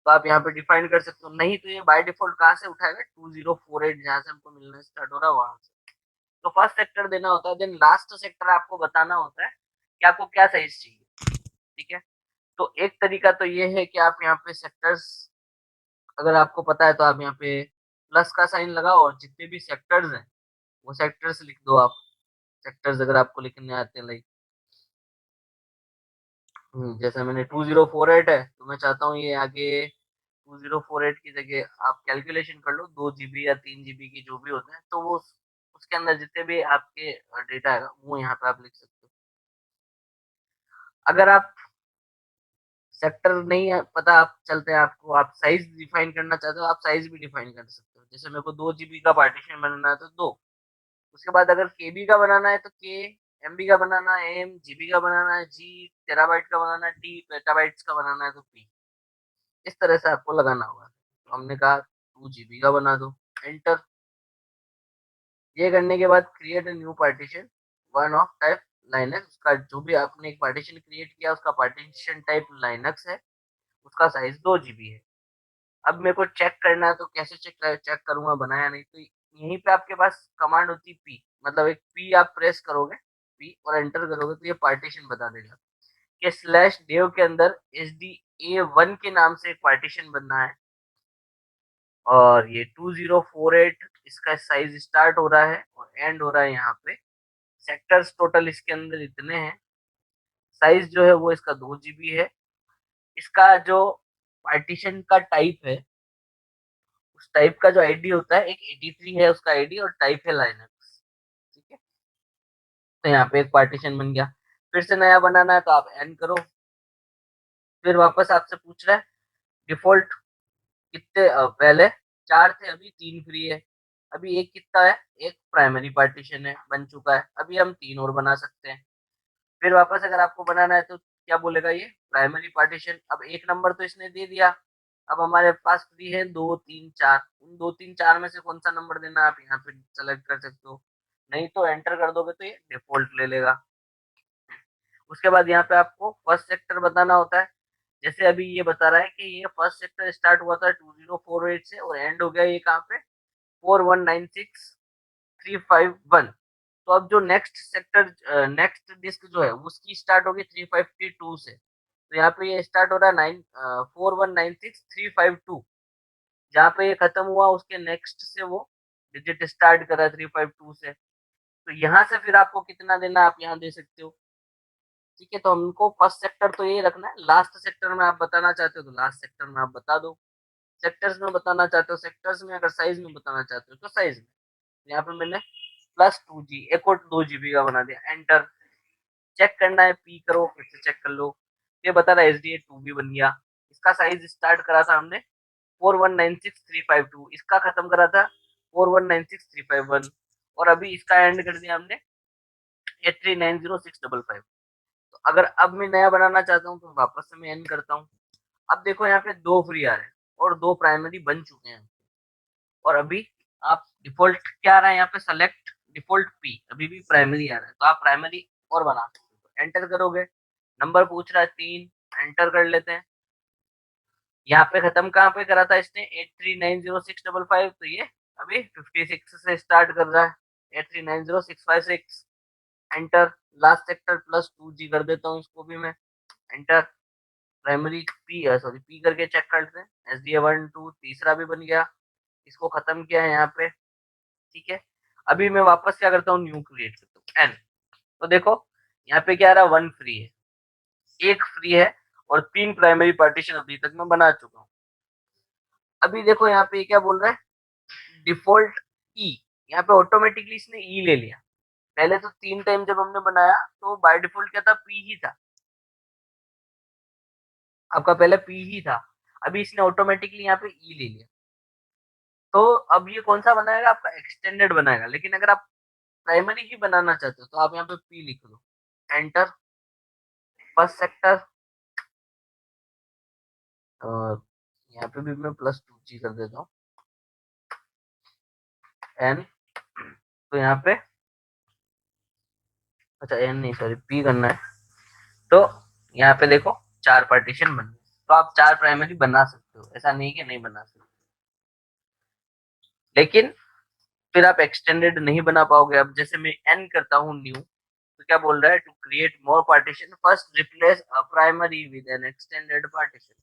तो आप यहाँ पे डिफाइन कर सकते हो, नहीं तो ये बाय डिफॉल्ट कहाँ से उठाएगा, 2048 जहाँ से हमको मिलना स्टार्ट हो रहा है वहां से। तो फर्स्ट सेक्टर देना होता है, देन लास्ट सेक्टर आपको बताना होता है कि आपको क्या साइज चाहिए। ठीक है, तो एक तरीका तो ये है कि आप यहाँ पे सेक्टर्स अगर आपको पता है तो आप यहाँ पे प्लस का साइन लगाओ और जितने भी सेक्टर्स हैं वो सेक्टर्स लिख दो आप। सेक्टर्स अगर आपको लिखने आते हैं, लाइक जैसे मैंने 2048 है तो मैं चाहता हूँ ये आगे 2048 की जगह आप कैलकुलेशन कर लो, 2 GB या 3 GB की जो भी होते हैं, तो वो उसके अंदर जितने भी आपके डेटा है वो यहाँ पे आप लिख सकते हो। अगर आप सेक्टर नहीं है पता आप चलते हैं आपको, आप साइज डिफाइन करना चाहते हो, आप साइज भी डिफाइन कर सकते हो। जैसे मेरे को 2 GB का पार्टीशन बनाना है तो 2, उसके बाद अगर केबी का बनाना है तो के, एमबी का बनाना है एम, जीबी का बनाना है जी, टेराबाइट का बनाना है टी, पेटाबाइट्स का बनाना है तो पी। इस तरह से आपको लगाना होगा। तो हमने कहा 2 GB का बना दो, एंटर। ये करने के बाद create new partition one of type Linux, उसका जो भी आपने एक पार्टीशन क्रिएट किया उसका पार्टीशन टाइप लाइनक्स है, उसका साइज 2 GB है। अब मेरे को चेक करना है तो कैसे चेक करूंगा बनाया नहीं तो यहीं पे आपके पास कमांड होती है पी, मतलब एक पी आप प्रेस करोगे, पी और एंटर करोगे तो ये पार्टीशन बता देगा कि स्लैश डेव के अंदर SDA1 के नाम से एक पार्टीशन बनना है और ये 2048 इसका साइज स्टार्ट हो रहा है और एंड हो रहा है यहाँ पे। सेक्टर्स टोटल इसके अंदर इतने हैं, साइज जो है वो इसका 2 GB है। इसका जो पार्टीशन का टाइप है उस टाइप का जो आईडी होता है, एक 83 है उसका आईडी और टाइप है लाइनक्स। ठीक है, तो यहाँ पे एक पार्टीशन बन गया। फिर से नया बनाना है तो आप एन करो, फिर वापस आपसे पूछ रहा है डिफॉल्ट कितने पहले 4 थे अभी 3 फ्री है। अभी एक कितना है, एक प्राइमरी पार्टीशन है बन चुका है, अभी हम 3 और बना सकते हैं। फिर वापस अगर आपको बनाना है तो क्या बोलेगा ये प्राइमरी पार्टीशन, अब एक नंबर तो इसने दे दिया। अब हमारे पास फ्री है 2 3 4, उन 2 3 4 में से कौन सा नंबर देना है आप यहाँ पे सेलेक्ट कर सकते हो, नहीं तो एंटर कर दोगे तो ये डिफॉल्ट ले लेगा। उसके बाद यहाँ पे आपको फर्स्ट सेक्टर बताना होता है। जैसे अभी ये बता रहा है कि ये फर्स्ट सेक्टर स्टार्ट हुआ था 2048 से और एंड हो गया ये कहाँ पे 4196351। तो अब जो नेक्स्ट सेक्टर नेक्स्ट डिस्क जो है उसकी स्टार्ट होगी 352 से, तो यहाँ पे ये स्टार्ट हो रहा है 4196352। जहाँ पे ये खत्म हुआ उसके नेक्स्ट से वो डिजिट स्टार्ट कर रहा है 352 से, तो यहाँ से फिर आपको कितना देना आप यहाँ दे सकते हो। ठीक है, तो हमको फर्स्ट सेक्टर तो ये रखना है, लास्ट सेक्टर में आप बताना चाहते हो तो लास्ट सेक्टर में आप बता दो, सेक्टर्स में बताना चाहते हो सेक्टर्स में, अगर साइज में बताना चाहते हो तो साइज में। यहाँ पे मैंने +2G एक और 2 GB का बना दिया, एंटर। चेक करना है पी करो, फिर से चेक कर लो, ये बता रहा है SDA2 भी बन गया। इसका साइज स्टार्ट करा था हमने 4196352, इसका खत्म करा था 4196351 और अभी इसका एंड कर दिया हमने 8390655। तो अगर अब मैं नया बनाना चाहता हूँ तो वापस से मैं एंड करता हूँ। अब देखो यहाँ पे 2 फ्री आ रहे हैं और 2 प्राइमरी बन चुके हैं और अभी आप डिफॉल्ट क्या आ रहा है यहाँ पे सेलेक्ट डिफॉल्ट पी, अभी भी प्राइमरी आ रहा है तो आप प्राइमरी और बना सकते हो। एंटर करोगे, नंबर पूछ रहा है 3, एंटर कर लेते हैं। यहाँ पे खत्म कहाँ पे करा था इसने 8390655, तो ये अभी 56 से स्टार्ट कर रहा है 8390656। एंटर, लास्ट सेक्टर +2G कर देता हूँ इसको भी मैं, enter. Primary P sorry P करके चेक करते हैं, SDA1 2 तीसरा भी बन गया, इसको खत्म किया है यहाँ पे। ठीक है, अभी मैं वापस क्या करता हूँ न्यू क्रिएट करता हूँ एन, तो देखो यहाँ पे क्या आ रहा है 1 फ्री है, एक फ्री है और 3 प्राइमरी पार्टीशन अभी तक मैं बना चुका हूँ। अभी देखो यहाँ पे क्या बोल रहा है डिफॉल्ट ई, यहाँ पे ऑटोमेटिकली इसने ई ले लिया। पहले तो 3 टाइम जब हमने बनाया तो बाय डिफॉल्ट क्या था पी ही था, आपका पहले पी ही था, अभी इसने ऑटोमेटिकली यहाँ पे ई ले लिया। तो अब ये कौन सा बनाएगा आपका एक्सटेंडेड बनाएगा, लेकिन अगर आप प्राइमरी ही बनाना चाहते हो तो आप यहाँ पे पी लिख दो, एंटर। फर्स्ट सेक्टर और यहाँ पे भी मैं +2G कर देता हूँ एन, तो यहाँ पे अच्छा एन नहीं सॉरी पी करना है। तो यहाँ पे देखो 4 पार्टीशन बन गए, तो आप 4 प्राइमरी बना सकते हो, ऐसा नहीं कि नहीं बना सकते, लेकिन फिर आप एक्सटेंडेड नहीं बना पाओगे। अब जैसे मैं एन करता हूँ न्यू, तो क्या बोल रहा है, to create more partition first replace a primary with an extended partition.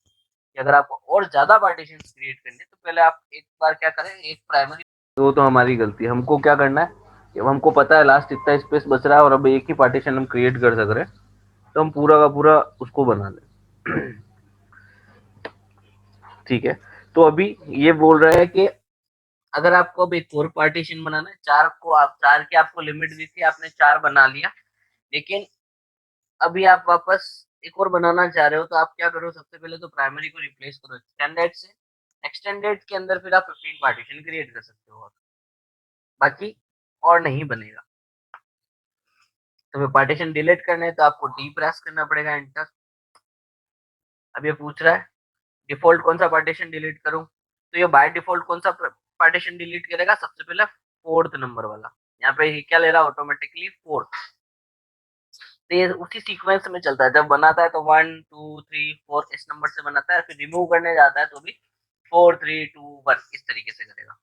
अगर आपको और ज्यादा पार्टीशन क्रिएट करने तो पहले आप एक बार क्या करें, एक प्राइमरी। तो हमारी गलती है, हमको क्या करना है कि हमको पता है लास्ट इतना स्पेस बच रहा है और अब एक ही पार्टीशन हम क्रिएट कर सक रहे हैं, तो हम पूरा का पूरा उसको बना लें। ठीक है, तो अभी ये बोल रहा है कि अगर आपको अब एक और पार्टीशन बनाना है, 4 को आप 4 की आपको लिमिट दी थी, आपने 4 बना लिया, लेकिन अभी आप वापस एक और बनाना चाह रहे हो, तो आप क्या करो, सबसे पहले तो प्राइमरी को रिप्लेस करो एक्सटेंडेड से। एक्सटेंडेड के अंदर फिर आप 15 पार्टीशन क्रिएट कर सकते हो, बाकी और नहीं बनेगा। तो पार्टीशन डिलीट करने है तो आपको डी प्रेस करना पड़ेगा, एंटर। अब ये पूछ रहा है डिफॉल्ट कौन सा पार्टीशन डिलीट करूं, तो ये बाय डिफॉल्ट कौन सा पार्टीशन डिलीट करेगा, सबसे पहले 4th नंबर वाला। यहाँ पे ये क्या ले रहा है, ऑटोमेटिकली 4th। तो ये उसी सीक्वेंस में चलता है, जब बनाता है तो 1 2 3 4 इस नंबर से बनाता है, फिर रिमूव करने जाता है तो भी 4 3 2 1 इस तरीके से करेगा।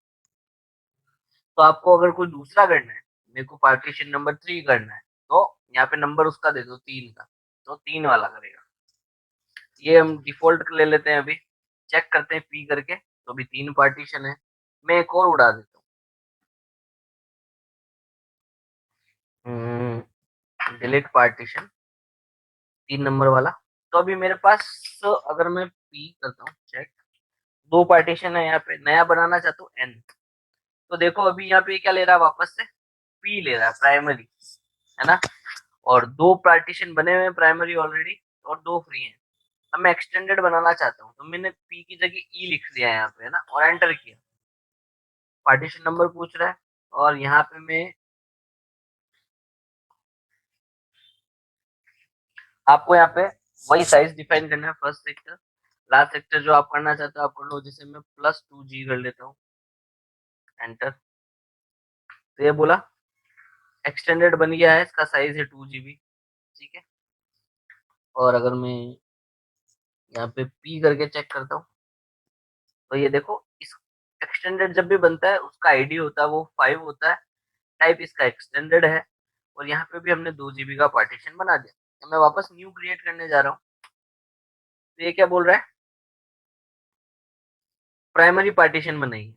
तो आपको अगर कोई दूसरा करना है, मेरे को पार्टीशन नंबर 3 करना है, तो यहाँ पे नंबर उसका दे दो 3 का, तो 3 वाला करेगा। ये हम डिफॉल्ट ले लेते हैं, अभी चेक करते हैं पी करके, तो अभी 3 पार्टीशन है। मैं एक और उड़ा देता हूँ, डिलीट पार्टीशन 3 नंबर वाला। तो अभी मेरे पास, अगर मैं पी करता हूँ चेक, 2 पार्टीशन है, यहाँ पे नया बनाना चाहता हूँ एन। तो देखो अभी यहाँ पे क्या ले रहा है, वापस से पी ले रहा है प्राइमरी, है ना। और 2 पार्टीशन बने हुए हैं प्राइमरी ऑलरेडी, और 2 फ्री हैं। अब मैं एक्सटेंडेड बनाना चाहता हूँ, तो मैंने पी की जगह ई लिख दिया है यहाँ पे, है ना, और एंटर किया। पार्टीशन नंबर पूछ रहा है, और यहाँ पे मैं आपको यहाँ पे वही साइज डिफाइन करना है, फर्स्ट सेक्टर लास्ट सेक्टर जो आप करना चाहते हो आप कर लो। जैसे मैं +2G कर लेता हूँ, एंटर। तो ये बोला एक्सटेंडेड बन गया है, इसका साइज है 2 GB। ठीक है, और अगर मैं यहाँ पे पी करके चेक करता हूँ, तो ये देखो इस एक्सटेंडेड जब भी बनता है उसका आईडी होता है वो 5 होता है, टाइप इसका एक्सटेंडेड है, और यहाँ पे भी हमने 2 GB का पार्टीशन बना दिया। तो मैं वापस न्यू क्रिएट करने जा रहा हूँ, तो ये क्या बोल रहा है, प्राइमरी पार्टीशन बनाइए।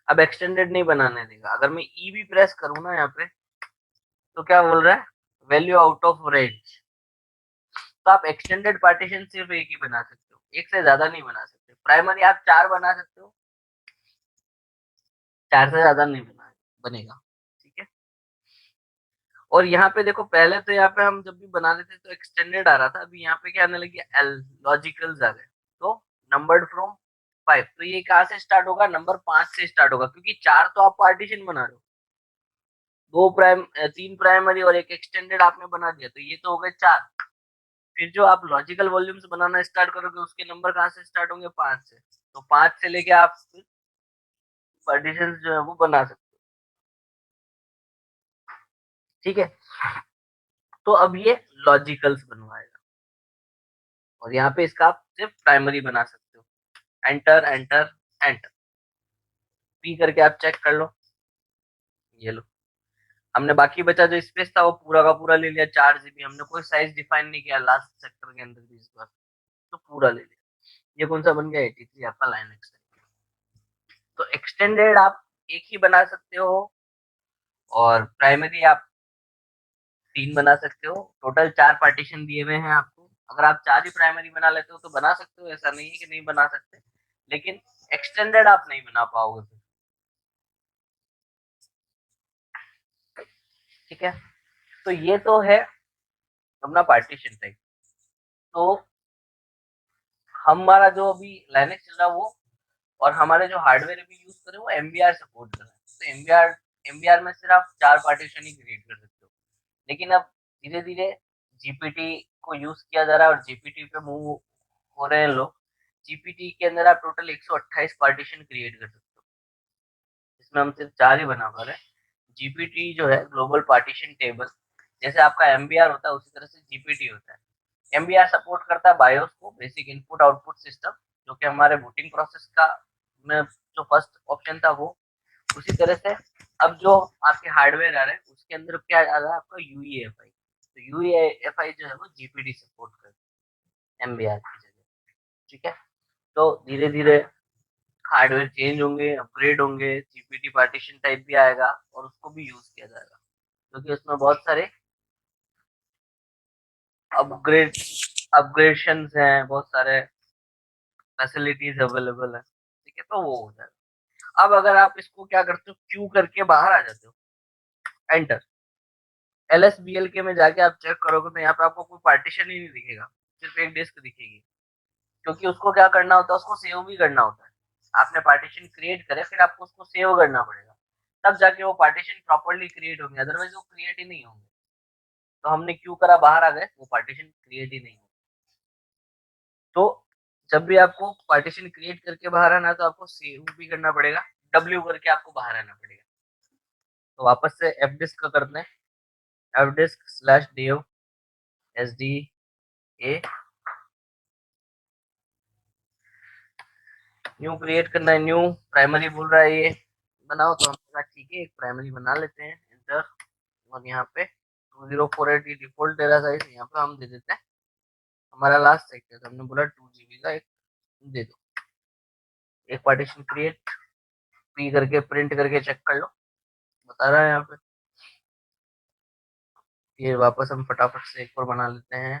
अब एक्सटेंडेड नहीं बनाने देगा। अगर मैं ई भी प्रेस करूँ ना यहाँ पे, तो क्या बोल रहा है, वैल्यू आउट ऑफ रेंज। तो आप एक्सटेंडेड पार्टीशन सिर्फ एक ही बना सकते हो, एक से ज्यादा नहीं बना सकते। प्राइमरी आप 4 बना सकते हो, 4 से ज्यादा नहीं बनेगा। ठीक है, और यहाँ पे देखो पहले तो यहाँ पे हम जब भी बना लेते तो एक्सटेंडेड आ रहा था, अभी यहाँ पे क्या आने लगी, एल लॉजिकल्स आ गए। तो नंबर्ड फ्रॉम 5, तो ये कहाँ से स्टार्ट होगा, नंबर 5 से स्टार्ट होगा, क्योंकि 4 तो आप पार्टीशन बना रहे हो, 3 प्राइमरी और एक एक्सटेंडेड आपने बना दिया, तो ये तो हो गए 4। फिर जो आप लॉजिकल वॉल्यूम्स बनाना स्टार्ट करोगे उसके नंबर कहाँ से स्टार्ट होंगे, 5 से। तो 5 से लेके आप पार्टीशन जो है वो बना सकते हो। ठीक है, तो अब ये लॉजिकल्स बनवाएगा, और यहाँ पे इसका आप सिर्फ प्राइमरी बना सकते हो। एंटर एंटर एंटर, पी करके आप चेक कर लो, ये लो। हमने बाकी बचा जो स्पेस था वो पूरा का पूरा ले लिया, 4 GB। हमने कोई साइज डिफाइन नहीं किया लास्ट सेक्टर के अंदर भी इस बार, तो पूरा ले लिया। ये कौन सा बन गया, 83 आपका लाइन एक्सटेंड। तो एक्सटेंडेड आप एक ही बना सकते हो, और प्राइमरी आप 3 बना सकते हो। टोटल 4 पार्टीशन दिए हुए हैं आपको। अगर आप 4 ही प्राइमरी बना लेते हो तो बना सकते हो, ऐसा नहीं है कि नहीं बना सकते, लेकिन एक्सटेंडेड आप नहीं बना पाओगे फिर। ठीक है, तो ये तो है अपना पार्टीशन टाइप। तो हमारा जो अभी लाइनेक्स चल रहा है वो, और हमारे जो हार्डवेयर अभी यूज कर रहे हैं वो एमबीआर सपोर्ट कर रहा है। तो एमबीआर में सिर्फ आप 4 पार्टीशन ही क्रिएट कर सकते हो, लेकिन अब धीरे धीरे जीपीटी को यूज किया जा रहा है और जीपीटी पे मूव हो रहे हैं लोग। जीपीटी के अंदर आप टोटल 128 पार्टीशन क्रिएट कर सकते हो, इसमें हम सिर्फ 4 ही बना पा रहे हैं। जीपीटी जो है ग्लोबल पार्टीशन टेबल, जैसे आपका एमबीआर होता है उसी तरह से जीपीटी होता है। एमबीआर सपोर्ट करता है बायोस को, बेसिक इनपुट आउटपुट सिस्टम, जो कि हमारे बूटिंग प्रोसेस का में जो फर्स्ट ऑप्शन था वो। उसी तरह से अब जो आपके हार्डवेयर आ रहे हैं उसके अंदर क्या आ रहा है आपका यूईएफआई। तो यूईएफआई जो है वो जीपीटी सपोर्ट करता है एमबीआर की जगह। ठीक है, तो धीरे धीरे हार्डवेयर चेंज होंगे, अपग्रेड होंगे, जीपीटी पार्टीशन टाइप भी आएगा और उसको भी यूज किया जाएगा, क्योंकि उसमें बहुत सारे अपग्रेड अपग्रेडेशंस हैं, बहुत सारे फैसिलिटीज अवेलेबल है। ठीक है, तो वो हो जाएगा। अब अगर आप इसको क्या करते हो, क्यू करके बाहर आ जाते हो, एंटर, एलएसबीएल के में जाके आप चेक करोगे तो यहाँ पे आपको कोई पार्टीशन ही नहीं दिखेगा, सिर्फ एक डिस्क दिखेगी, क्योंकि उसको क्या करना होता है, उसको सेव भी करना होता है। आपने पार्टीशन क्रिएट करे, फिर आपको उसको सेव करना पड़ेगा, तब जाके वो पार्टीशन प्रॉपरली क्रिएट होंगे, अदरवाइज वो क्रिएट ही नहीं होंगे। तो हमने क्यू करा, बाहर आ गए, वो पार्टीशन क्रिएट ही नहीं होंगे। तो जब भी आपको पार्टीशन क्रिएट करके बाहर आना है तो आपको सेव भी करना पड़ेगा, डब्ल्यू करके आपको बाहर आना पड़ेगा। तो वापस से एफ डिस्क का करते हैं, F disk slash dev S D A, new create करना है, न्यू प्राइमरी बोल रहा है ये बनाओ, तो हमने कहा ठीक है एक प्राइमरी बना लेते हैं, एंटर। और यहाँ पे 2048 डिफॉल्ट डेटा साइज, यहाँ पे हम दे देते हैं हमारा लास्ट सेक्टर, तो हमने बोला 2 GB का एक दे दो। एक पार्टीशन क्रिएट, पी करके प्रिंट करके चेक कर लो, बता रहा है यहाँ पे। ये वापस हम फटाफट से एक और बना लेते हैं,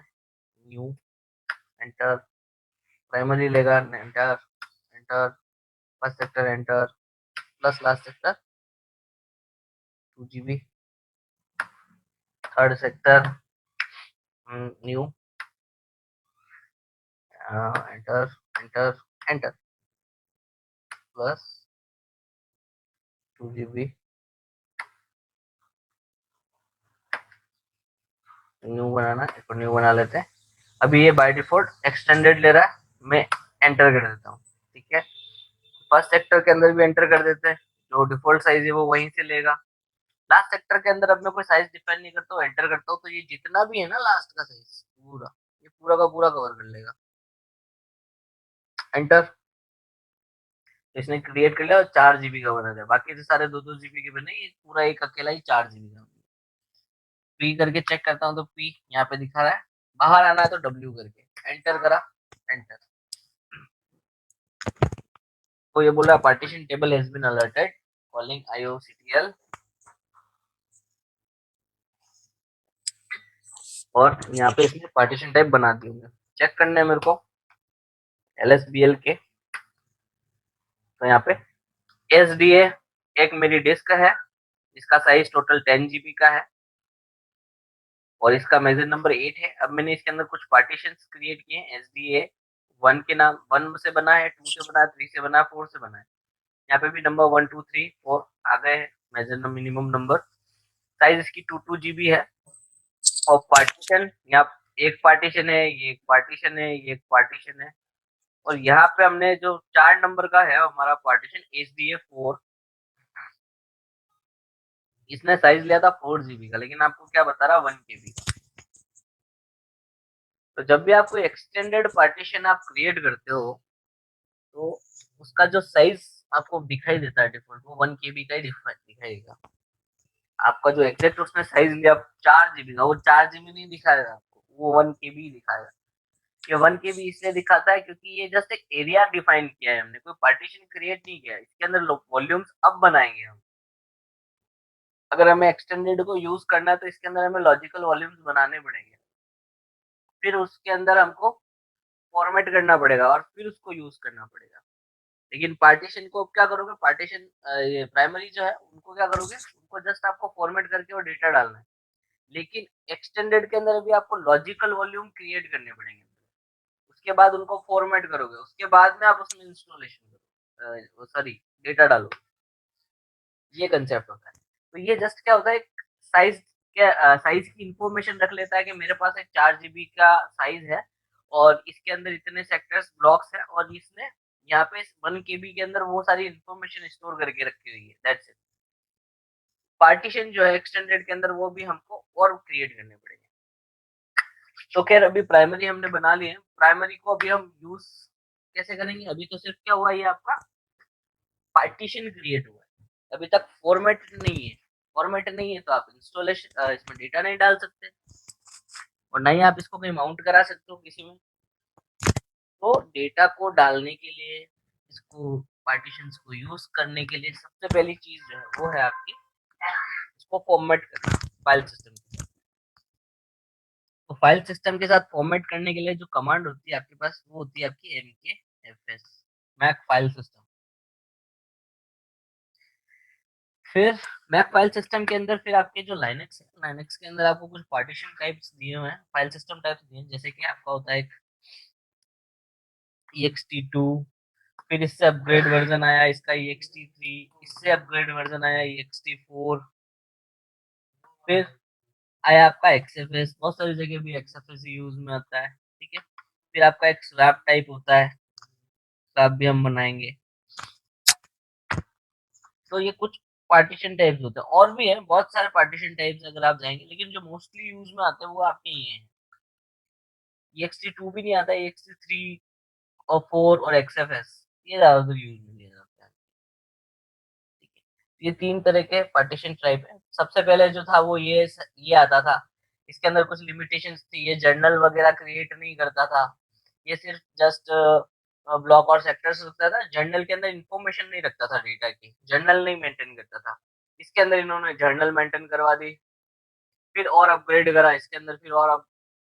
न्यू, एंटर, प्राइमरी लेगा, enter, enter, first sector enter, plus last sector 2 GB, third sector new, enter, enter, enter, plus 2 GB, new बनाना, एक न्यू बना लेते हैं। अभी ये बाय डिफॉल्ट एक्सटेंडेड ले रहा है, मैं एंटर कर देता हूँ। ठीक है, फर्स्ट सेक्टर के अंदर भी एंटर कर देते हैं, जो डिफॉल्ट साइज है वो वहीं से लेगा। लास्ट सेक्टर के अंदर अब मैं कोई साइज डिफाइन नहीं करता हूँ, एंटर करता हूँ, तो ये जितना भी है ना लास्ट का साइज पूरा, ये पूरा का पूरा कवर कर लेगा, एंटर। इसने क्रिएट कर लिया और 4 GB का बना दिया, बाकी तो सारे 2-2 GB के बने, ये पूरा एक अकेला ही 4 GB का। पी करके चेक करता हूँ तो पी यहाँ पे दिखा रहा है, बाहर आना है तो डब्ल्यू करके एंटर करा, एंटर। तो ये बोल रहा है partition table has been altered, calling IOCTL, और यहाँ पे इसने पार्टीशन टाइप बना दी होंगे। चेक करने हैं मेरे को LSBL के, तो यहाँ पे SDA एक मेरी डिस्क है, इसका साइज टोटल 10 GB का है और इसका मेजर नंबर 8 है। अब मैंने इसके अंदर कुछ पार्टीशन क्रिएट किए हैं, SDA 1 के नाम 1 से बना है, 2 से बना है, 3 से बना है, 4 से बना है। यहाँ पे भी नंबर 1 2 3 4 आ गए हैं, मेजर मिनिमम नंबर। साइज इसकी 2 GB है। और पार्टीशन, यहाँ एक पार्टीशन है, ये एक पार्टीशन है, ये एक पार्टीशन है, और यहाँ पे हमने जो 4 नंबर का है हमारा पार्टीशन SDA 4, इसने साइज लिया था 4 GB का, लेकिन आपको क्या बता रहा 1 KB का। तो जब भी आप कोई एक्सटेंडेड पार्टीशन आप क्रिएट करते हो तो उसका जो साइज आपको दिखाई देता है डिफॉल्ट, वो 1 KB का ही दिखाई देगा। आपका जो एग्जैक्ट उसने साइज लिया 4 GB का, वो 4 GB नहीं दिखाएगा आपको, वो 1 KB दिखाएगा। ये 1 KB इसलिए दिखाता है क्योंकि ये जस्ट एक एरिया डिफाइन किया है हमने, कोई पार्टीशन क्रिएट नहीं किया है। इसके अंदर वॉल्यूम्स अब बनाएंगे हम। अगर हमें एक्सटेंडेड को यूज करना है तो इसके अंदर हमें लॉजिकल वॉल्यूम्स बनाने पड़ेंगे, फिर उसके अंदर हमको फॉर्मेट करना पड़ेगा और फिर उसको यूज करना पड़ेगा। लेकिन पार्टीशन को क्या करोगे, पार्टीशन ये प्राइमरी जो है उनको क्या करोगे, उनको जस्ट आपको फॉर्मेट करके और डेटा डालना है। लेकिन एक्सटेंडेड के अंदर भी आपको लॉजिकल वॉल्यूम क्रिएट करने पड़ेंगे, उसके बाद उनको फॉर्मेट करोगे, उसके बाद में आप उसमें इंस्टॉलेशन करो, सॉरी डेटा डालो। ये कंसेप्ट होता है। तो ये जस्ट क्या होता है, एक साइज के साइज की इंफॉर्मेशन रख लेता है कि मेरे पास एक 4 GB का साइज है और इसके अंदर इतने सेक्टर्स ब्लॉक्स है, और इसने यहाँ पे 1 KB के अंदर वो सारी इंफॉर्मेशन स्टोर करके रखी हुई है, दैट्स इट। पार्टीशन जो है एक्सटेंडेड के अंदर वो भी हमको और क्रिएट करने पड़ेंगे। तो खैर अभी प्राइमरी हमने बना लिए हैं, प्राइमरी को अभी हम यूज कैसे करेंगे? अभी तो सिर्फ क्या हुआ, ये आपका पार्टीशन क्रिएट हुआ है, अभी तक फॉर्मेट नहीं है। फॉर्मेट नहीं है तो आप इंस्टॉलेशन इसमें डेटा नहीं डाल सकते और ना ही आप इसको कहीं माउंट करा सकते हो किसी में। तो डेटा को डालने के लिए, इसको पार्टीशंस को यूज करने के लिए सबसे पहली चीज जो है वो है आपकी इसको फॉर्मेट करना फाइल सिस्टम के साथ। तो फाइल सिस्टम के साथ फॉर्मेट करने के लिए जो कमांड होती है आपके पास वो होती है आपकी MKFS, मैक फाइल सिस्टम। फिर मैक फाइल सिस्टम के अंदर फिर आपके जो लाइनक्स है, लाइनक्स के अंदर आपको कुछ पार्टीशन टाइप्स दिए हुए हैं, फाइल सिस्टम टाइप्स दिए हैं, जैसे कि आपका होता है एक ext2, फिर इससे अपग्रेड वर्जन आया इसका ext3, इससे अपग्रेड वर्जन आया ext4, फिर आया आपका XFS, बहुत सारी जगह भी XFS यूज में आता है, ठीक है। फिर आपका एक स्वैप टाइप होता है, स्वैप भी हम बनाएंगे। तो ये कुछ पार्टीशन टाइप्स होते हैं, और भी है बहुत सारे पार्टीशन टाइप्स अगर आप जाएंगे, लेकिन जो मोस्टली यूज में आते हैं वो आपके ये हैं। ext2 भी नहीं आता, ext3 और 4 और XFS ये ज्यादातर यूज में लिया जाता है, ठीक है। ये तीन तरह के पार्टीशन टाइप है। सबसे पहले जो था वो ये आता था, इसके अंदर कुछ लिमिटेशंस थी, ये जर्नल वगैरह क्रिएट नहीं करता था, ये सिर्फ जस्ट ब्लॉक और सेक्टर्स रखता था, जर्नल के अंदर इंफॉर्मेशन नहीं रखता था, डेटा की जर्नल नहीं मेंटेन करता था। इसके अंदर इन्होंने जर्नल मेंटेन करवा दी, फिर और अपग्रेड करा इसके अंदर, फिर और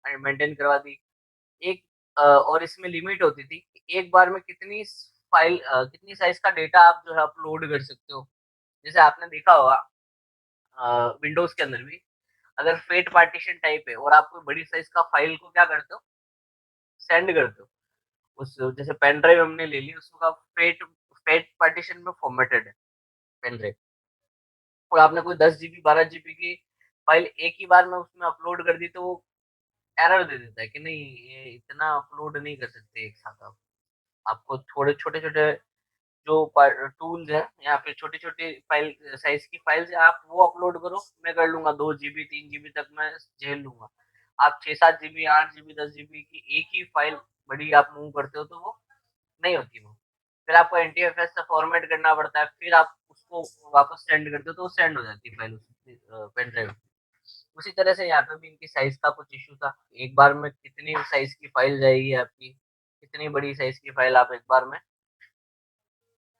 मेंटेन करवा दी। एक और इसमें लिमिट होती थी कि एक बार में कितनी फाइल कितनी साइज का डेटा आप जो है अपलोड कर सकते हो। जैसे आपने देखा होगा विंडोज के अंदर भी, अगर फेट पार्टीशन टाइप है और आप कोई बड़ी साइज का फाइल को क्या करते हो, सेंड करते हो, उस जैसे पेन ड्राइव हमने ले ली, उसका फेट फेट पार्टीशन में फॉर्मेटेड है पेन ड्राइव, और आपने कोई 10 GB 12 GB की फाइल एक ही बार में उसमें अपलोड कर दी, तो वो एरर दे देता है कि नहीं ये इतना अपलोड नहीं कर सकते एक साथ आप, आपको थोड़े छोटे छोटे जो टूल्स है या फिर छोटी छोटी फाइल साइज की फाइल्स आप वो अपलोड करो, मैं कर लूंगा 2 GB 3 GB तक मैं झेल लूंगा। आप 6 7 GB 8 GB 10 GB की एक ही फाइल बड़ी आप मूव करते हो तो वो नहीं होती वो, फिर आपको NTFS से फॉर्मेट करना पड़ता है, फिर आप उसको वापस सेंड करते हो तो वो सेंड हो जाती है फाइल उस पेन ड्राइव। उसी तरह से यहाँ पे भी इनकी साइज का कुछ इशू था, एक बार में कितनी साइज की फाइल जाएगी आपकी, कितनी बड़ी साइज की फाइल आप एक बार में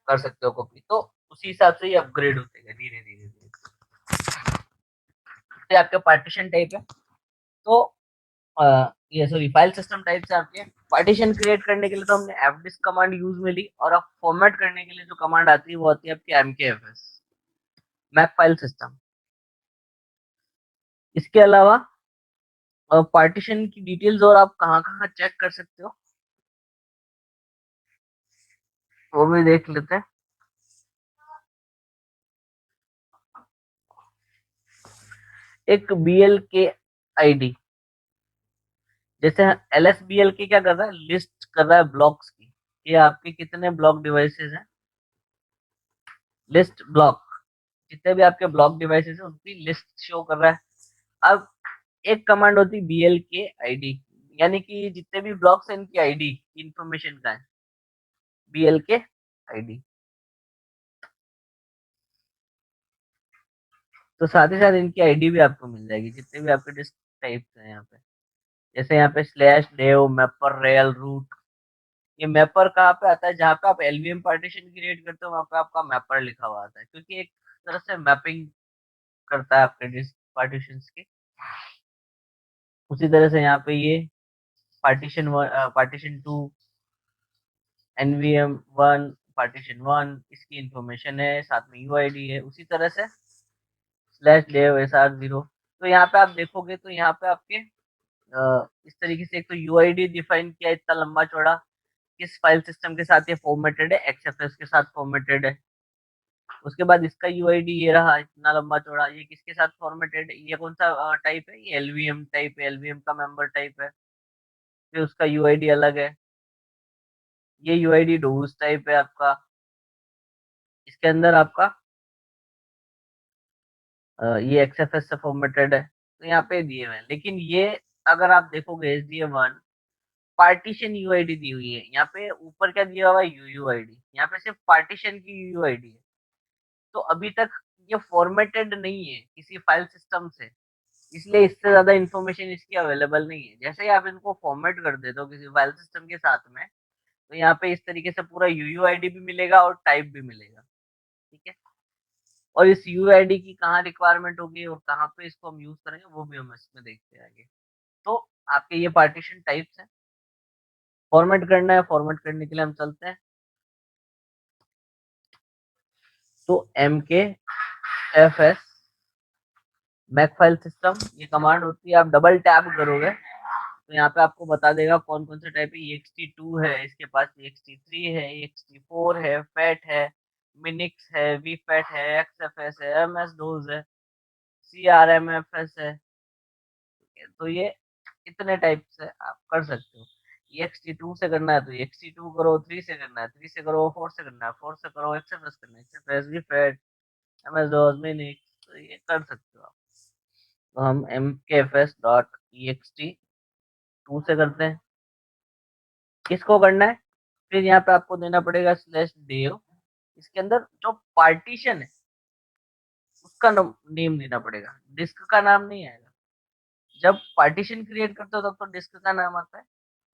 कर सकते हो कॉपी, तो उसी हिसाब से ये अपग्रेड होते गए धीरे धीरे धीरे। तो आपके पार्टीशन टाइप है, तो ये सॉरी फाइल सिस्टम टाइप से आपके पार्टीशन क्रिएट करने के लिए तो हमने fdisk कमांड यूज में ली, और अब फॉर्मेट करने के लिए जो कमांड आती है वो आती है आपकी MKFS, मैक फाइल सिस्टम। इसके अलावा पार्टीशन की डिटेल्स और आप कहाँ कहाँ चेक कर सकते हो वो भी देख लेते हैं। एक BLK ID, जैसे LSBLK क्या कर रहा है, लिस्ट कर रहा है ब्लॉक्स की, ये आपके कितने ब्लॉक डिवाइसेस हैं, लिस्ट ब्लॉक, जितने भी आपके ब्लॉक डिवाइसेस हैं उनकी लिस्ट शो कर रहा है। अब एक कमांड होती है BLK ID, यानी कि जितने भी ब्लॉक्स हैं इनकी आईडी इंफॉर्मेशन का है BLK ID। तो साथ ही साथ इनकी आईडी भी आपको मिल जाएगी जितने भी आपके डिस्क टाइप्स हैं यहाँ पे, जैसे यहाँ पे /dev मैपर रेल रूट, ये मैपर कहाँ पे आता है, जहाँ पे आप LVM पार्टीशन क्रिएट करते हो वहाँ पे आपका मैपर लिखा हुआ आता है, क्योंकि एक तरह से मैपिंग करता है आपके डिस्क पार्टीशन की। उसी तरह से यहाँ पे ये पार्टीशन 2 NVM1 पार्टीशन 1 इसकी इंफॉर्मेशन है, साथ में UID है, उसी तरह से /dev SR0। तो यहाँ पे आप देखोगे तो यहाँ पे आपके इस तरीके से एक तो UID डिफाइन किया इतना लंबा चौड़ा, किस फाइल सिस्टम के साथ ये फॉर्मेटेड है, XFS के साथ फॉर्मेटेड है। उसके बाद इसका UID ये रहा इतना लंबा चौड़ा, ये किसके साथ फॉर्मेटेड, ये कौन सा टाइप है, ये LVM टाइप है, LVM का मेंबर टाइप है, फिर उसका UID अलग है, ये UID डोज टाइप है आपका। इसके अंदर आपका ये XFS से फॉर्मेटेड है, तो यहाँ पे दिए हुए हैं। लेकिन ये अगर आप देखोगे SDA1 पार्टीशन यूआईडी दी हुई है, यहाँ पे ऊपर क्या दिया हुआ है यूयूआईडी, यहाँ पे सिर्फ पार्टीशन की यूयूआईडी है। तो अभी तक ये फॉर्मेटेड नहीं है किसी फाइल सिस्टम से, इसलिए इससे ज्यादा इन्फॉर्मेशन इसकी अवेलेबल नहीं है। जैसे ही आप इनको फॉर्मेट कर देते हो किसी फाइल सिस्टम के साथ में, तो यहाँ पे इस तरीके से पूरा यूयूआईडी भी मिलेगा और टाइप भी मिलेगा, ठीक है। और इस यूआईडी की कहाँ रिक्वायरमेंट होगी और कहाँ पे इसको हम यूज करेंगे वो भी हम इसमें देखते हैं आगे। तो आपके ये पार्टीशन टाइप्स हैं। फॉर्मेट करना है, फॉर्मेट करने के लिए हम चलते हैं तो MKFS मैक फाइल सिस्टम, ये कमांड होती है। आप डबल टैप करोगे तो यहाँ पे आपको बता देगा कौन कौन से टाइप है। ext2 है, इसके पास ext3 है, ext4 है, फैट है, मिनिक्स है, vfat है, xfs है, ms डोज है, crmfs है। तो ये इतने टाइप से आप कर सकते हो। ext2 से करना है तो ext2 करो, 3 से करना है 3 से करो, 4 से करना है 4 से करो, xfs करना है xfs, vfat, ms dose, Minix, तो ये कर सकते हो आप। तो हम mkfs.ext2 से करते हैं। किसको करना है, फिर यहाँ पे आपको देना पड़ेगा /dev। इसके अंदर जो पार्टीशन है उसका नेम देना पड़ेगा, डिस्क का नाम नहीं आएगा। जब पार्टीशन क्रिएट करते हो तब तो डिस्क का नाम आता है,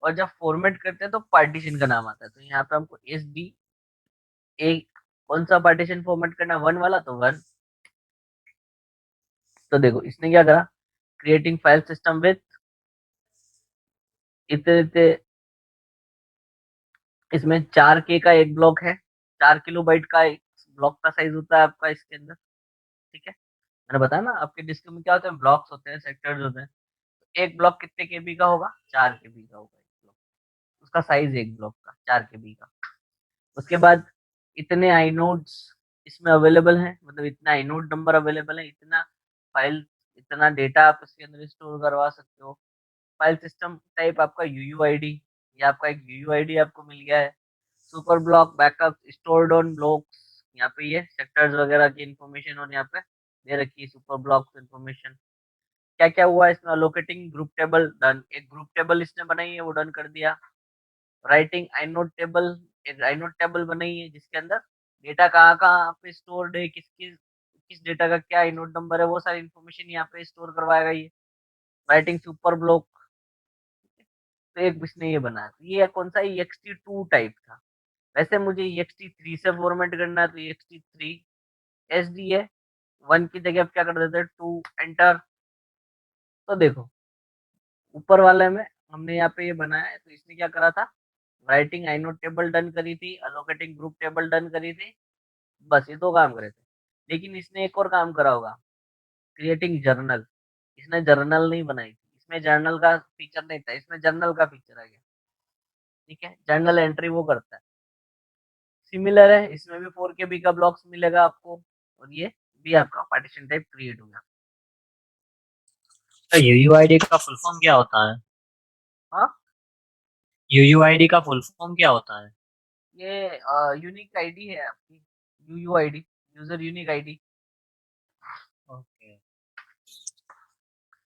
और जब फॉर्मेट करते हैं तो पार्टीशन का नाम आता है। तो यहाँ पे हमको SDA कौन सा पार्टीशन फॉर्मेट करना, 1 वाला, तो 1। तो देखो इसने क्या करा, क्रिएटिंग फाइल सिस्टम विथ इतने इतने, इसमें 4K का एक ब्लॉक है, 4 KB का एक ब्लॉक का साइज होता है आपका इसके अंदर, ठीक है। मैंने बताया ना आपके डिस्क में क्या होते हैं, ब्लॉक्स होते हैं, सेक्टर्स होते हैं। तो एक ब्लॉक कितने केबी का होगा, 4 KB का होगा एक ब्लॉक, उसका साइज एक ब्लॉक का 4 KB का। उसके बाद इतने आइनोड्स इसमें अवेलेबल हैं, मतलब इतना आइनोड नंबर अवेलेबल है, इतना फाइल, इतना डेटा आप इसके अंदर स्टोर करवा सकते हो। फाइल सिस्टम टाइप आपका यूयूआईडी, ये आपका एक यूयूआईडी आपको मिल गया है। Super block backup stored on blocks, यहाँ पे ये सेक्टर्स वगैरह की इंफॉर्मेशन और यहाँ पे दे रखी है सुपर ब्लॉक्स इंफॉर्मेशन। क्या क्या हुआ इसमें, अलोकेटिंग ग्रुप टेबल डन, एक ग्रुप टेबल इसने बनाई है वो डन कर दिया। राइटिंग आइनोड टेबल, एक आइनोड टेबल बनाई है जिसके अंदर डेटा कहाँ कहाँ पे स्टोर्ड है, किस डेटा का क्या आइनोड नंबर है, वो सारी इन्फॉर्मेशन यहाँ पे स्टोर करवाएगा ये। राइटिंग सुपर ब्लॉक, तो एक इसने ये बनाया। तो ये कौन सा ext2 टाइप था। वैसे मुझे ext3 से फॉर्मेट करना है तो ext3 SDA 1 की जगह क्या कर देते हैं 2 एंटर। तो देखो ऊपर वाले में हमने यहाँ पे ये बनाया है, तो इसने क्या करा था, राइटिंग आइनोड टेबल डन करी थी, अलोकेटिंग ग्रुप टेबल डन करी थी, बस ये 2 काम करे थे। लेकिन इसने एक और काम करा होगा, क्रिएटिंग जर्नल। इसने जर्नल नहीं बनाई थी, इसमें जर्नल का फीचर नहीं था, इसमें जर्नल का फीचर आ गया, ठीक है। जर्नल एंट्री वो करता है। सिमिलर है, इसमें भी 4 KB का ब्लॉक्स मिलेगा आपको, और ये भी आपका पार्टीशन टाइप क्रिएट हो गया। तो यूयूआईडी का फुल फॉर्म क्या होता है? हाँ, यूयूआईडी का फुल फॉर्म क्या होता है? ये यूनिक आईडी है आपकी, UUID, user unique ID. Okay.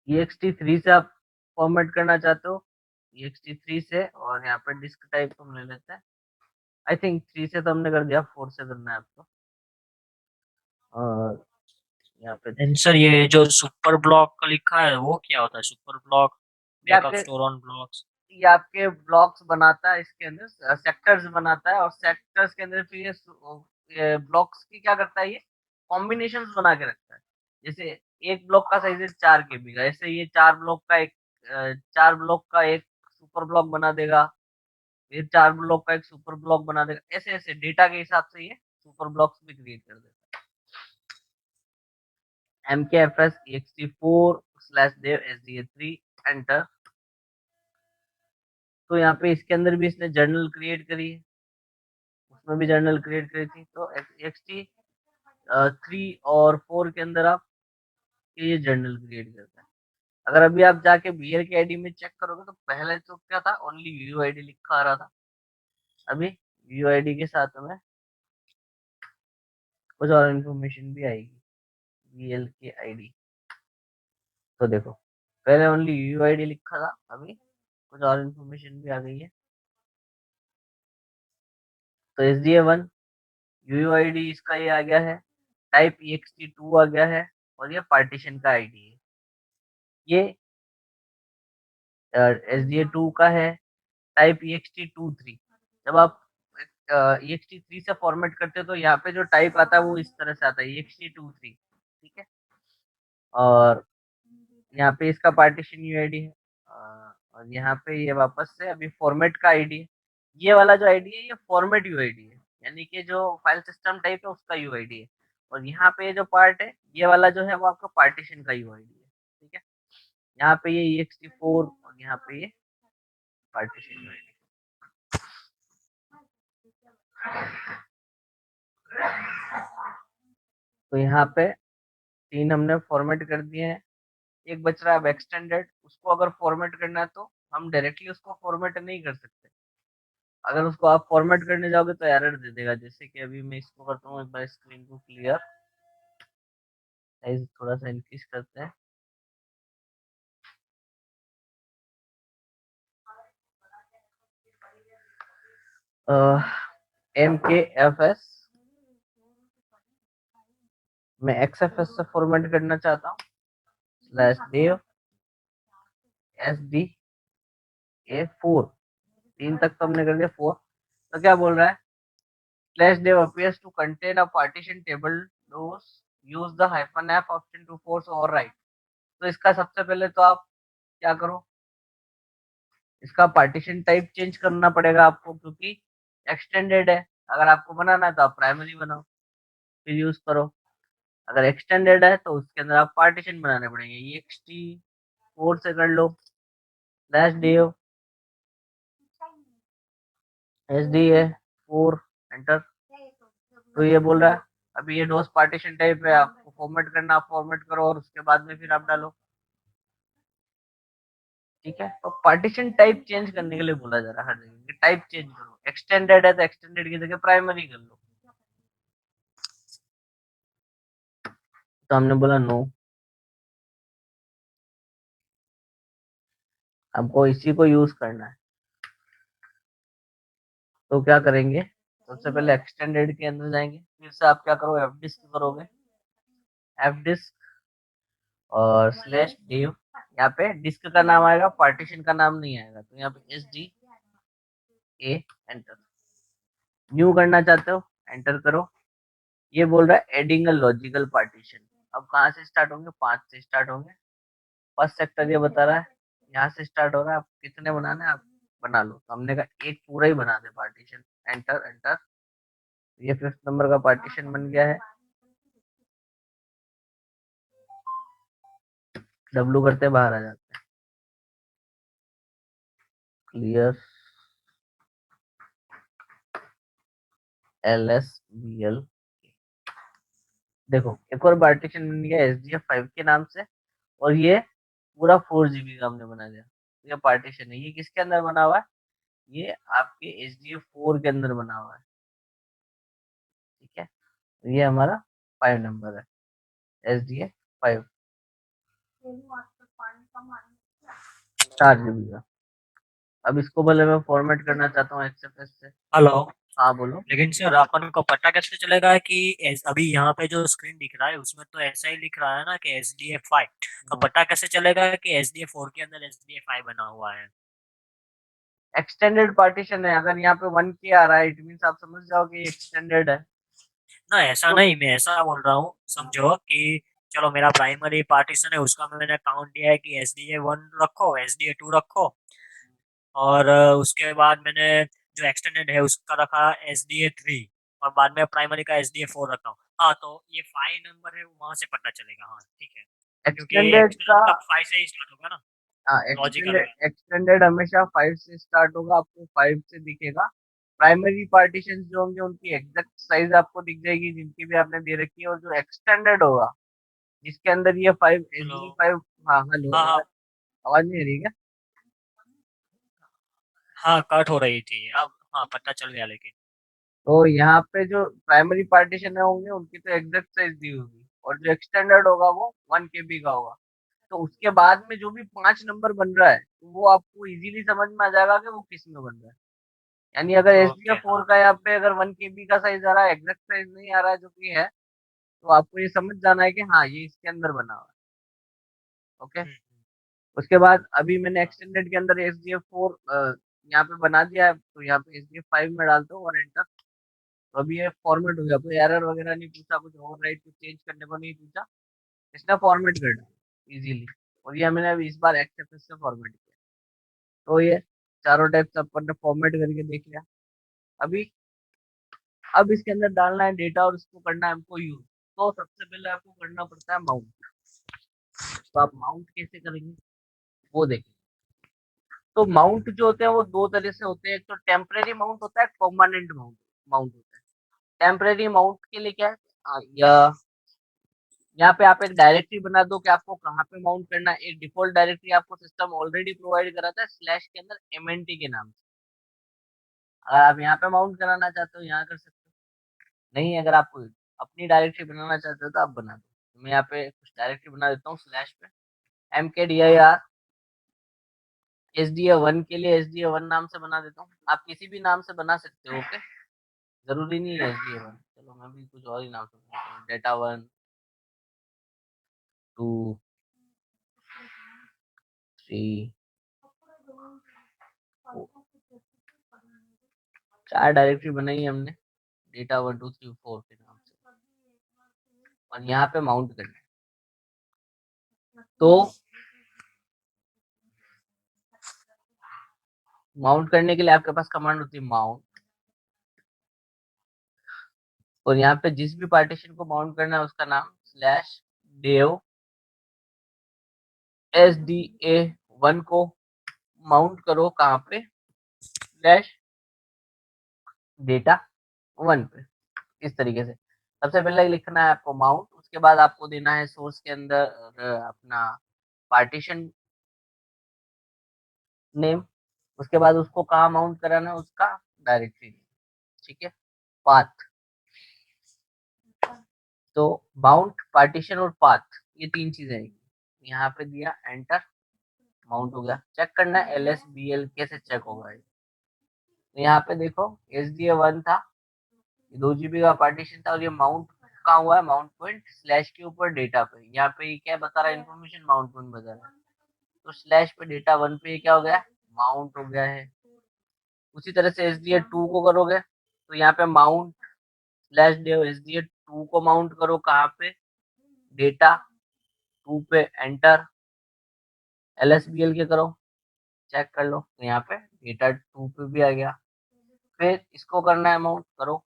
ext3 से आप फॉर्मेट करना चाहते हो, ext3 से, और यहाँ पे डिस्क टाइप हम ले लेते हैं। आई थिंक 3 से तो हमने कर दिया, 4 से करना है आपको। और यहाँ पे आंसर, ये जो सुपर ब्लॉक का लिखा है वो क्या होता है? सुपर ब्लॉक, ये बैकअप आपके स्टोर ऑन ब्लॉक्स। ये आपके ब्लॉक्स बनाता है, इसके अंदर सेक्टर्स बनाता है, और सेक्टर्स के अंदर फिर ये ब्लॉक्स की क्या करता है, ये कॉम्बिनेशंस बना के रखता है। जैसे एक ब्लॉक का साइज है 4 KB का, ऐसे ये 4 ब्लॉक का एक सुपर ब्लॉक बना देगा, फिर 4 ब्लॉक का एक सुपर ब्लॉक बना देगा, ऐसे ऐसे डेटा के हिसाब से ये सुपर ब्लॉक्स भी क्रिएट कर देता है। MKFS ext4/dev SDA3 enter. तो यहाँ पे इसके अंदर भी इसने जर्नल क्रिएट करी है, उसमें भी जर्नल क्रिएट करी थी। तो ext3 और 4 के अंदर आप ये जर्नल क्रिएट करता है। अगर अभी आप जाके बीयर के आईडी में चेक करोगे तो पहले तो क्या था, ओनली यूआईडी लिखा आ रहा था। अभी यूआईडी के साथ में कुछ और इन्फॉर्मेशन भी आएगी। वीएल के आईडी। तो देखो पहले ओनली यूआईडी लिखा था, अभी कुछ और इन्फॉर्मेशन भी आ गई है। तो SDA1 यूआईडी इसका ये आ गया है, टाइप ext2 आ गया है, और ये पार्टीशन का आईडी है। ये SDA2 का है, टाइप ext23। जब आप ext3 से फॉर्मेट करते हो तो यहाँ पे जो टाइप आता है वो इस तरह से आता है ext23, ठीक है। और यहाँ पे इसका पार्टीशन यूआईडी है, और यहाँ पे ये वापस से अभी फॉर्मेट का आईडी है। ये वाला जो आईडी है ये फॉर्मेट यूआईडी है, यानी कि जो फाइल सिस्टम टाइप है उसका यूआईडी है। और यहाँ पे ये जो पार्ट है ये वाला जो है वो आपका पार्टीशन का यूआईडी है, ठीक है। यहाँ पे ये ext4 और यहाँ पे ये पार्टीशन यूआईडी। तो यहाँ पे 3 हमने फॉर्मेट कर दिए हैं, एक बच रहा है अब एक्सटेंडेड। उसको अगर फॉर्मेट करना है तो हम डायरेक्टली उसको फॉर्मेट नहीं कर सकते। अगर उसको आप फॉर्मेट करने जाओगे तो एरर दे देगा। जैसे कि अभी मैं इसको करता हूँ एक बार स्क्रीन को क्लियर, साइज थोड़ा सा इंक्रीज करते हैं। MKFS मैं XFS से फॉर्मेट करना चाहता हूँ, /dev SDA4, 3 तक तो हमने कर दिया, 4। तो क्या बोल रहा है, /dev appears to contain a partition table, those use the -f option to force override। तो इसका सबसे पहले तो आप क्या करो, इसका पार्टीशन टाइप चेंज करना पड़ेगा आपको, क्योंकि एक्सटेंडेड है। अगर आपको बनाना है तो आप प्राइमरी बनाओ फिर यूज करो। अगर एक्सटेंडेड है तो उसके अंदर आप पार्टीशन बनाने पड़ेंगे। ये ext4 से कर लो, /dev SDA4 एंटर। तो ये बोल रहा है अभी ये डोस पार्टीशन टाइप है, आपको फॉर्मेट करना आप फॉर्मेट करो और उसके बाद में फिर आप डालो, ठीक है। तो पार्टीशन टाइप चेंज करने के लिए बोला जा रहा है हर जगह कि टाइप चेंज करो। एक्सटेंडेड है तो एक्सटेंडेड की जगह प्राइमरी कर लो। तो हमने बोला नो, हमको इसी को यूज करना है। तो क्या करेंगे, सबसे पहले एक्सटेंडेड के अंदर जाएंगे, फिर से आप क्या करो, fdisk करोगे, fdisk और /dev। यहाँ पे डिस्क का नाम आएगा, पार्टीशन का नाम नहीं आएगा। तो यहाँ पे SDA एंटर। न्यू करना चाहते हो एंटर करो। ये बोल रहा है एडिंग अ लॉजिकल पार्टीशन। अब कहाँ से स्टार्ट होंगे, 5 से स्टार्ट होंगे। फर्स्ट सेक्टर ये बता रहा है यहाँ से स्टार्ट हो रहा है, आप कितने बनाने हैं आप बना लो। तो हमने कहा एक पूरा ही बना दे पार्टीशन, एंटर एंटर। ये 5th नंबर का पार्टीशन बन गया है। W करते बाहर आ जाते हैं, क्लियर LSBL। देखो एक और पार्टीशन बन गया SDF5 के नाम से, और ये पूरा 4 GB का हमने बना दिया। ये पार्टीशन है, ये किसके अंदर बना हुआ है, ये आपके SDF4 के अंदर बना हुआ है, ठीक है। तो ये हमारा 5 नंबर है, SDA5 4 GB का। अब इसको भले मैं फॉर्मेट करना चाहता हूँ XFS से। हेलो। हाँ बोलो। लेकिन सर अपन को पता कैसे चलेगा कि अभी यहाँ पे जो स्क्रीन दिख रहा है उसमें तो ऐसा ही लिख रहा है ना कि SDA5, तो पता कैसे चलेगा कि SDA4 के अंदर SDA5 बना हुआ है। एक्सटेंडेड पार्टीशन है, अगर यहाँ पे 1K आ रहा है इट मीन्स आप समझ जाओ कि एक्सटेंडेड है। ना ऐसा तो नहीं, मैं ऐसा बोल रहा हूँ, समझो कि चलो मेरा प्राइमरी पार्टीशन है, उसका मैंने काउंट दिया है कि SDA1 रखो, SDA2 रखो, और उसके बाद मैंने जो एक्सटेंडेड है उसका रखा SDA3, और बाद में प्राइमरी का SDA4 रखा हूँ। हाँ, तो ये 5 नंबर है, वहां से पता चलेगा। हाँ ठीक है, क्योंकि एक्सटेंडेड का, एक्सटेंडेड का 5 से ही स्टार्ट होगा ना, हाँ लॉजिकल एक्सटेंडेड का। एक्सटेंडेड हमेशा 5 से स्टार्ट होगा, आपको 5 से दिखेगा। प्राइमरी पार्टीशन जो होंगे उनकी एग्जैक्ट साइज आपको दिख जाएगी जिनकी भी आपने दे रखी है, और जो एक्सटेंडेड होगा जिसके अंदर ये 5 हेलो। SDA5। हाँ हेलो, हाँ हाँ। आवाज आवाज नहीं आ रही क्या? हाँ कट हो रही थी अब, हाँ पता चल गया लेकिन। तो यहाँ पे जो प्राइमरी पार्टीशन है होंगे उनकी तो एग्जैक्ट साइज दी होगी, और जो एक्सटेंडेड होगा वो 1 KB का होगा। तो उसके बाद में जो भी 5 नंबर बन रहा है वो आपको इजीली समझ में आ जाएगा कि वो किस में बन रहा है। यानी अगर S D okay. F four का यहाँ पे अगर 1 KB का साइज आ रहा है, एग्जैक्ट साइज नहीं आ रहा है जो कि है, तो आपको ये समझ जाना है कि हाँ ये इसके अंदर बना हुआ है। ओके। हम्म, उसके बाद अभी मैंने एक्सटेंडेड के अंदर एस डी एफ फोर यहाँ पे बना दिया है, तो यहाँ पे एस डी एफ फाइव में डालता हूँ और एंटर। तो अभी ये फॉर्मेट हो गया, कोई एरर वगैरह नहीं पूछा, कुछ ओवरराइट कुछ चेंज करने को नहीं पूछा, इसने फॉर्मेट कर दिया इजीली। और ये मैंने अभी इस बार एक्सएफएस से फॉर्मेट किया। तो ये चारों टाइप्स अपन ने फॉर्मेट करके देख लिया। अभी अब इसके अंदर डालना है डेटा और इसको करना है हमको यूज। तो सबसे पहले आपको करना पड़ता है माउंट। तो आप माउंट कैसे करेंगे वो देखें। तो माउंट जो होते हैं वो दो तरह से होते हैं, एक तो टेम्परेरी माउंट होता है, परमानेंट माउंट माउंट होता है। टेम्परेरी माउंट के लिए क्या है, या यहाँ पे आप एक डायरेक्टरी बना दो कि आपको कहाँ पे माउंट करना है। एक डिफॉल्ट डायरेक्टरी आपको सिस्टम ऑलरेडी प्रोवाइड कराता है स्लैश के अंदर MNT के नाम से। अगर आप यहाँ पे माउंट कराना चाहते हो यहाँ कर सकते हो, नहीं अगर आप अपनी डायरेक्टरी बनाना चाहते हो तो आप बना दो। तो मैं यहाँ पे कुछ डायरेक्टरी बना देता हूँ स्लैश पे MKDIR SDA1 के लिए SDA1 नाम से बना देता हूँ। आप किसी भी नाम से बना सकते हो, ओके, जरूरी नहीं है SDA1। चलो मैं भी कुछ और ही नाम से बनाता हूँ, डेटा 1 2 3 4 डायरेक्टरी बनाई है हमने डेटा 1 2 3 4 के नाम से, और यहाँ पे माउंट करना है। तो माउंट करने के लिए आपके पास कमांड होती है माउंट, और यहाँ पे जिस भी पार्टीशन को माउंट करना है उसका नाम स्लैश डेव SDA1 को माउंट करो कहाँ पे, स्लैश डेटा 1 पे। इस तरीके से सबसे पहले लिखना है आपको माउंट, उसके बाद आपको देना है सोर्स के अंदर अपना पार्टीशन नेम, उसके बाद उसको कहाँ माउंट कराना है उसका डायरेक्टरी, ठीक है, पाथ। तो माउंट पार्टीशन और पाथ ये तीन चीजें हैं। यहाँ पे दिया एंटर, माउंट हो गया। चेक करना है LSBL कैसे चेक होगा। तो यहाँ पे देखो SDA1 था, 2 GB का पार्टीशन था, और ये माउंट कहाँ हुआ है, माउंट पॉइंट स्लैश के ऊपर डेटा पे। यहाँ पे क्या बता रहा है इन्फॉर्मेशन, माउंट पॉइंट बता रहा है। तो स्लैश पे डेटा 1 पे क्या हो गया, माउंट हो गया है। उसी तरह से SDA2 को करोगे तो यहाँ पे माउंट स्लैश डेव SDA2 को माउंट करो कहाँ पे, डेटा 2 पे, एंटर। LSBL के करो, चेक कर लो, तो यहाँ पे डेटा 2 पे भी आ गया। फिर इसको करना है माउंट, करो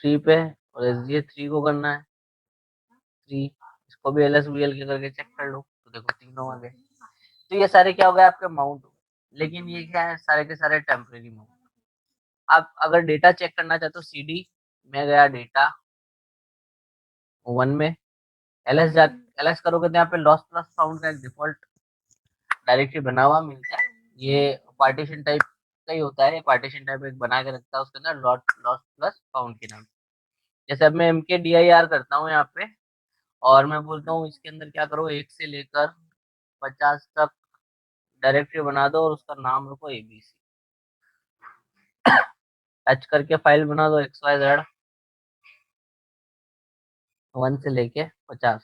3 पे, और SDA3 को करना है 3, इसको भी LSBL के करके चेक कर लो, तो देखो तीनों आ गए। तो ये सारे क्या हो गए आपके माउंट हो गए। लेकिन ये क्या है, सारे के सारे टेम्परेरी माउंट। आप अगर डेटा चेक करना चाहते हो CD में गया डेटा 1 में, LS करोगे तो यहाँ पे लॉस प्लस फाउंड का एक डिफॉल्ट डायरेक्टरी बना हुआ मिलता है। ये पार्टीशन टाइप का ही होता है, पार्टीशन टाइप एक बना के रखता है उसके अंदर लॉस प्लस फाउंड के नाम। जैसे अब मैं MKDIR करता हूँ यहाँ पे, और मैं बोलता हूँ इसके अंदर क्या करो, 1 से लेकर 50 तक डायरेक्टरी बना दो और उसका नाम रखो ABC। टच करके फाइल बना दो XYZ 1 से लेके 50,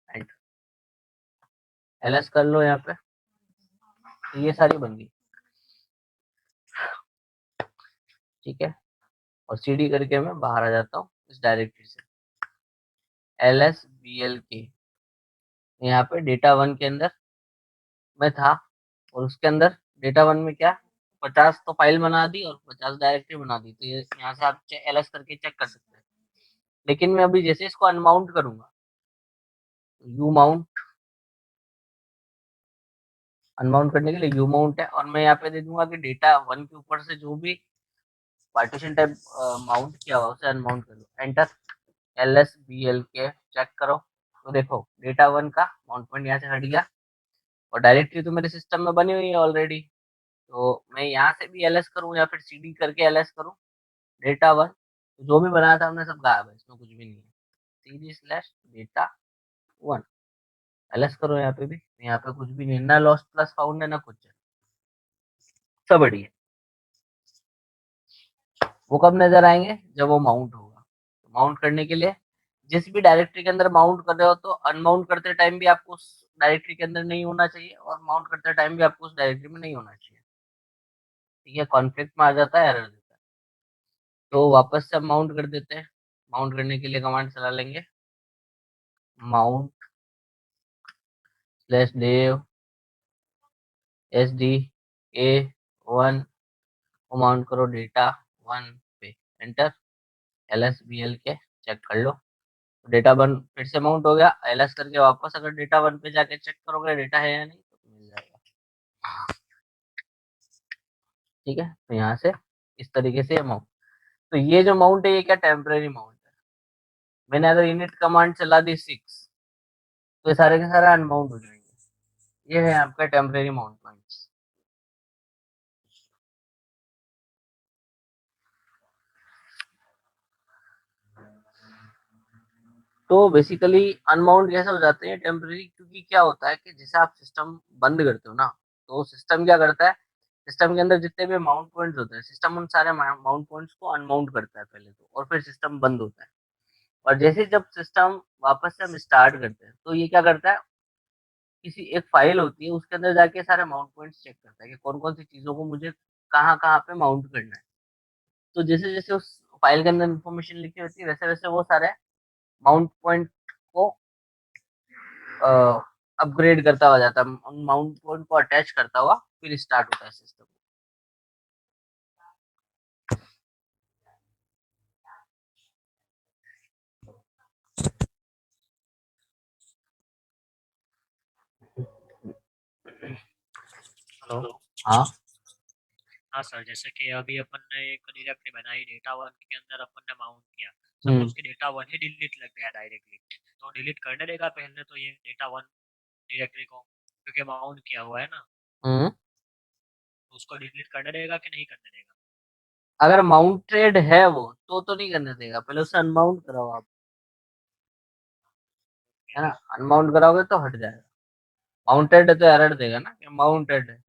एंटर। LS कर लो यहाँ पे, तो ये सारी बन गई, ठीक है। और CD करके मैं बाहर आ जाता हूँ इस डायरेक्टरी से, LSBL के। यहाँ पे डेटा 1 के अंदर में था, और उसके अंदर डेटा 1 में क्या 50 तो फाइल बना दी और 50 डायरेक्टरी बना दी। तो ये यहाँ से आप LS करके चेक कर सकते हैं। लेकिन मैं अभी जैसे इसको अनमाउंट करूंगा, यू माउंट, अनमाउंट करने के लिए यू माउंट है, और मैं यहाँ पे दे दूंगा कि डेटा 1 के ऊपर से जो भी पार्टीशन टाइप माउंट किया हुआ उसे अनमाउंट कर लो, एंटर। LSBL के चेक करो, तो देखो डेटा 1 का माउंट पॉइंट यहाँ से हट गया, और डायरेक्टरी तो मेरे सिस्टम में बनी हुई है ऑलरेडी। तो मैं यहाँ से भी LS करूँ या फिर CD करके LS करूँ, डेटा 1 तो जो भी बनाया था हमने सब गायब है, इसमें कुछ भी नहीं है। cd/data1 ls करो, यहाँ पे भी, यहाँ पे कुछ भी नहीं, ना लॉस्ट प्लस फाउंड है ना कुछ है, सब बढ़िया। वो कब नजर आएंगे, जब वो माउंट होगा। तो माउंट करने के लिए जिस भी डायरेक्टरी के अंदर माउंट कर रहे हो तो अनमाउंट करते टाइम भी आपको उस डायरेक्टरी के अंदर नहीं होना चाहिए, और माउंट करते टाइम भी आपको उस डायरेक्टरी में नहीं होना चाहिए। ठीक है, कॉन्फ्लिक्ट में आ जाता है, एरर देता है। तो वापस से माउंट कर देते हैं। माउंट करने के लिए कमांड चला लेंगे, माउंट /dev sda1 को माउंट करो डेटा 1 पे, एंटर। lsbl के चेक कर लो, डेटा 1 फिर से माउंट हो गया। ls करके वापस अगर डेटा 1 पे जाके चेक करोगे डेटा है या नहीं तो मिल जाएगा। ठीक है, तो यहाँ से इस तरीके से माउंट। तो ये जो माउंट है ये क्या, टेम्परेरी माउंट है। मैंने अगर init कमांड चला दी 6 तो ये सारे के सारे अनमाउंट हो जाएंगे। ये है आपका टेम्परेरी माउंट पॉइंट्स। तो बेसिकली अनमाउंट कैसे हो जाते हैं टेम्परेरी, क्योंकि क्या होता है कि जैसे आप सिस्टम बंद करते हो ना, तो सिस्टम क्या करता है, सिस्टम के अंदर जितने भी माउंट पॉइंट्स होते हैं, सिस्टम उन सारे माउंट पॉइंट्स को अनमाउंट करता है पहले तो, और फिर सिस्टम बंद होता है। और जैसे जब सिस्टम वापस से हम स्टार्ट करते हैं तो ये क्या करता है, किसी एक फाइल होती है उसके अंदर जाके सारे माउंट पॉइंट्स चेक करता है कि कौन कौन सी चीजों को मुझे कहाँ कहाँ पे माउंट करना है। तो जैसे जैसे उस फाइल के अंदर इन्फॉर्मेशन लिखी होती है वैसे वैसे वो सारे माउंट पॉइंट को अपग्रेड करता हुआ जाता है, उन माउंट पॉइंट को अटैच करता हुआ फिर स्टार्ट होता है सिस्टम। हेलो। हाँ। हाँ सर, जैसे कि अभी अपन ने एक डायरेक्टरी बनाई डेटा 1 के अंदर, अपन ने माउंट किया, हम्म। सपोज कि डेटा 1 ही डिलीट लग गया डायरेक्टली, तो डिलीट करने देगा पहले तो ये डेटा 1 डायरेक्टरी को, क्योंकि माउंट किया हुआ है ना, हम्म। तो उसको डिलीट करने देगा कि नहीं करने देगा? अगर माउंटेड है वो तो नहीं करने देगा, पहले उसे अनमाउंट कराओ आप, है ना। अनमाउंट कराओगे तो हट जाएगा। माउंटेड है तो एरर देगा ना कि माउंटेड है।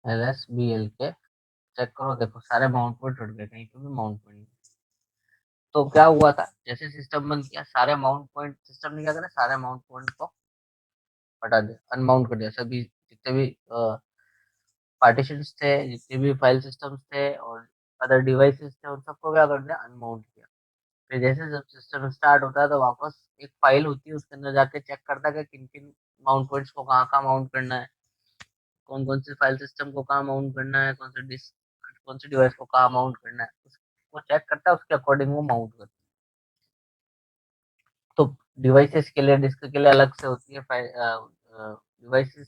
LSBL के चेक करो, देखो सारे माउंट पॉइंट उठ गए, कहीं पे भी माउंट पॉइंट। तो क्या हुआ था, जैसे सिस्टम बंद किया सारे माउंट पॉइंट, सिस्टम ने क्या करा, सारे माउंट पॉइंट को हटा दिया, अनमाउंट कर दिया। सभी जितने भी पार्टीशंस थे, जितने भी फाइल सिस्टम्स थे और अदर डिवाइसेस थे, उन सबको क्या कर दिया, अनमाउंट किया। फिर जैसे जब सिस्टम स्टार्ट होता है तो वापस एक फाइल होती है उसके अंदर जाके चेक करता है कि किन किन माउंट पॉइंट्स को कहाँ कहाँ माउंट करना है, कौन कौन सी फाइल सिस्टम को कहाँ माउंट करना है, कौन सी डिस्क, कौन सी डिवाइस को कहाँ माउंट करना है, उसको चेक करता है, उसके अकॉर्डिंग वो माउंट करता है। तो डिवाइसेस के लिए डिस्क के लिए अलग से होती है फाइल, डिवाइसेस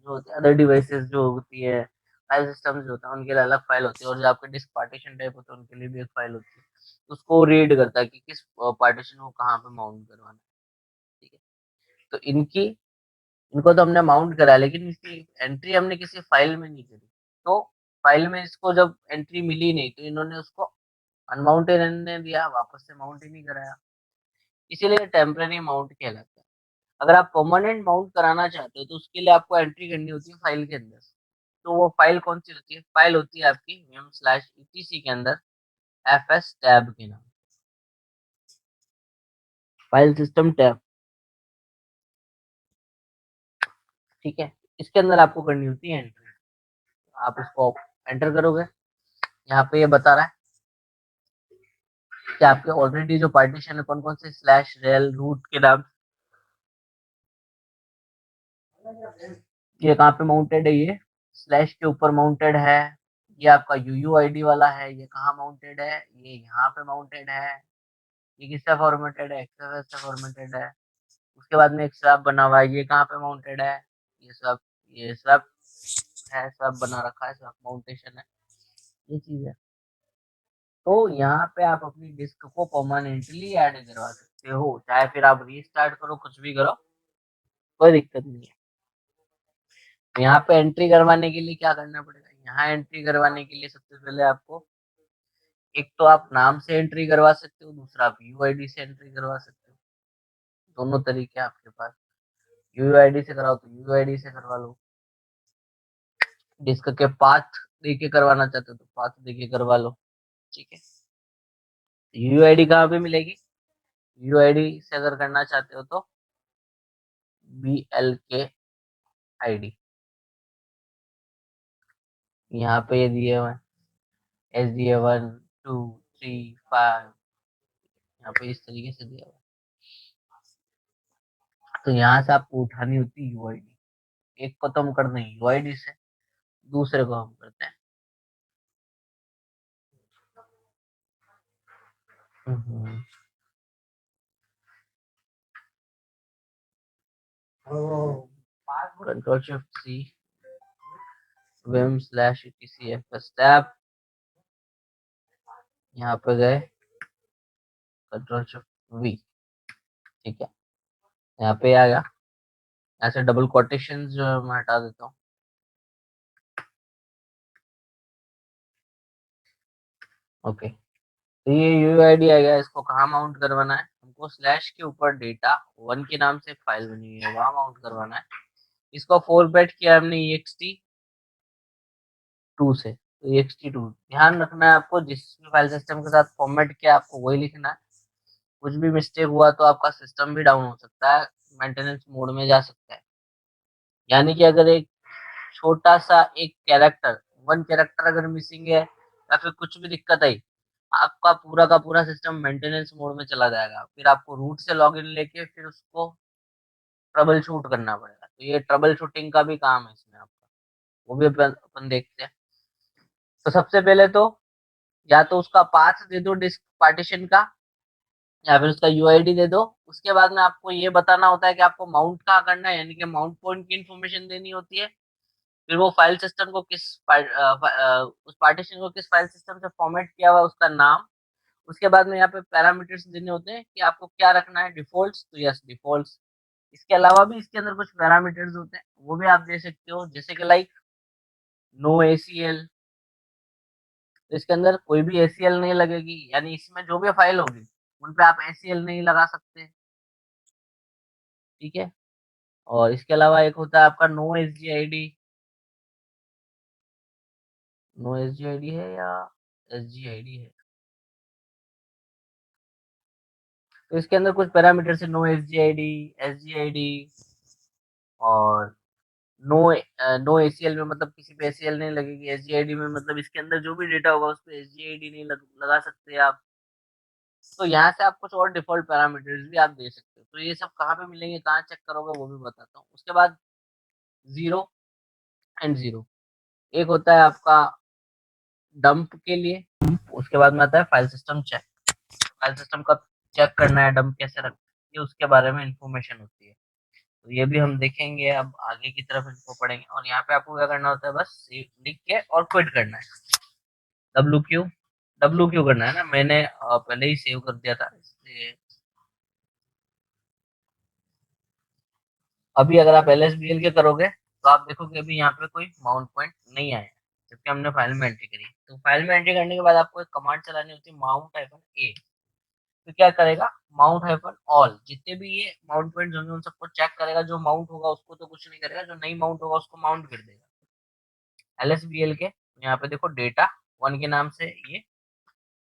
जो होती है, अदर डिवाइसेस जो होती है, फाइल सिस्टम जो होता है उनके लिए अलग फाइल होती है, और जो आपके डिस्क पार्टीशन टाइप होते हैं उनके लिए भी एक फाइल होती है। तो उसको रीड करता है कि किस पार्टीशन को कहाँ पे माउंट करवाना है। ठीक है, तो इनको तो हमने माउंट करा, लेकिन इसकी एंट्री हमने किसी फाइल में नहीं करी। तो फाइल में इसको जब एंट्री मिली नहीं तो इन्होंने उसको अनमाउंट ही रहने दिया, वापस से माउंट ही नहीं कराया, इसीलिए टेम्परेरी माउंट कहलाता है। अगर आप परमानेंट माउंट कराना चाहते हो तो उसके लिए आपको एंट्री करनी होती है फाइल के अंदर। तो वो फाइल कौन सी होती है, फाइल होती है आपकी vim/etc के अंदर fs टैब के नाम, फाइल सिस्टम टैब। ठीक है, इसके अंदर आपको करनी होती है एंट्री। आप इसको एंटर करोगे, यहाँ पे ये बता रहा है कि आपके ऑलरेडी जो पार्टीशन है कौन कौन से स्लैश रेल रूट के नाम, ये कहाँ पे माउंटेड है, ये स्लैश के ऊपर माउंटेड है, ये आपका यूयूआईडी वाला है, ये कहाँ माउंटेड है, ये यहाँ पे माउंटेड है, ये किससे फॉर्मेटेड है, एक्सएफएस से फॉर्मेटेड है। उसके बाद में एक स्वैप बना हुआ है, ये कहाँ पे माउंटेड है, ये सब है, स्वैप बना रखा है, स्वैप माउंटेशन है, ये चीज है। तो यहाँ पे आप अपनी डिस्क को परमानेंटली ऐड करवा सकते हो, चाहे फिर आप रीस्टार्ट करो, कुछ भी करो, कोई दिक्कत नहीं है। यहाँ पे एंट्री करवाने के लिए क्या करना पड़ेगा, यहाँ एंट्री करवाने के लिए सबसे पहले आपको एक तो आप नाम से एंट्री करवा सकते हो, दूसरा आप यूआईडी से एंट्री करवा सकते हो, दोनों तरीके आपके पास। यूआईडी से कराओ तो यूआईडी से करवा लो, डिस्क के पाथ देके करवाना चाहते हो तो पाथ देके करवा लो, ठीक है। यूआईडी कहाँ पे मिलेगी, यूआईडी से अगर करना चाहते हो तो BLK ID, यहाँ पे ये दिए हुए हैं SDA 1 2 3 5, यहाँ पे इस तरीके से दिया हुआ है। तो यहाँ से आपको उठानी होती है यूआईडी, एक को तो हम करते हैं यूआईडी से, दूसरे को हम करते हैं Ctrl+Shift+C vim/etc टैब, यहाँ पे गए Ctrl+Shift+V, ठीक है, यहाँ पे आ गया। ऐसे डबल कोटेशन जो है मैं हटा देता हूँ, ओके। तो ये यूआईडी आ गया, इसको कहाँ माउंट करवाना है, हमको स्लैश के ऊपर डेटा 1 के नाम से एक फाइल बनी हुई है, वहां माउंट करवाना है। इसको फॉर्मेट किया हमने ext2 से, तो ext2 ध्यान रखना है आपको, जिस भी फाइल सिस्टम के साथ फॉर्मेट किया आपको वही लिखना है। कुछ भी मिस्टेक हुआ तो आपका सिस्टम भी डाउन हो सकता है, मेंटेनेंस मोड में जा सकता है। यानी कि अगर एक छोटा सा एक कैरेक्टर, 1 कैरेक्टर अगर मिसिंग है या फिर कुछ भी दिक्कत आई, आपका पूरा का पूरा सिस्टम मेंटेनेंस मोड में चला जाएगा, फिर आपको रूट से लॉगिन लेके फिर उसको ट्रबल शूट करना पड़ेगा। तो ये ट्रबल शूटिंग का भी काम है इसमें आपका, वो भी अपन देखते हैं। तो सबसे पहले तो या तो उसका पाथ दे दो डिस्क पार्टीशन का, या फिर उसका यूआईडी दे दो। उसके बाद में आपको ये बताना होता है कि आपको माउंट कहाँ करना है, यानी कि माउंट पॉइंट की इन्फॉर्मेशन देनी होती है। फिर वो फाइल सिस्टम को उस पार्टीशन को किस फाइल सिस्टम से फॉर्मेट किया हुआ है उसका नाम। उसके बाद में यहाँ पे पैरामीटर्स देने होते हैं कि आपको क्या रखना है, डिफॉल्ट्स तो यस डिफॉल्ट्स। इसके अलावा भी इसके अंदर कुछ पैरामीटर्स होते हैं, वो भी आप दे सकते हो, जैसे कि लाइक नो ACL। तो इसके अंदर कोई भी ACL नहीं लगेगी, यानी इसमें जो भी फाइल होगी उन पे आप ACL नहीं लगा सकते, ठीक है। और इसके अलावा एक होता है आपका नो SGID, नो SGID है या SGID है, तो इसके अंदर कुछ पैरामीटर्स है, नो SGID, SGID और नो ACL में मतलब किसी पे ACL नहीं लगेगी, SGID में मतलब इसके अंदर जो भी डेटा होगा उस पे SGID नहीं लगा सकते आप। तो यहाँ से आप कुछ और डिफॉल्ट पैरामीटर्स भी आप दे सकते हो। तो ये सब कहाँ पे मिलेंगे, कहाँ चेक करोगे, वो भी बताता हूँ। उसके बाद 0 एक होता है आपका डंप के लिए, उसके बाद में आता है file system check. File system का चेक करना है, डंप कैसे रखना है, ये उसके बारे में इंफॉर्मेशन होती है। तो ये भी हम देखेंगे, अब आगे की तरफ इनको पढ़ेंगे। और यहाँ पे आपको क्या करना होता है, बस लिख के और क्विट करना है। डब्ल्यू क्यू करना है ना, मैंने पहले ही सेव कर दिया था, इसलिए अभी अगर आप LSBL के करोगे तो आप देखोगे अभी यहाँ पे कोई माउंट पॉइंट नहीं आया, जबकि हमने फाइल में एंट्री करी। तो फाइल में एंट्री करने के बाद आपको एक कमांड चलानी होती है, माउंट-A। तो क्या करेगा, माउंट-ऑल, जितने भी ये माउंट पॉइंट होंगे उन सबको चेक करेगा। जो माउंट होगा उसको तो कुछ नहीं करेगा, जो नहीं माउंट होगा उसको माउंट कर देगा। LSBL के यहाँ पे देखो डेटा 1 के नाम से ये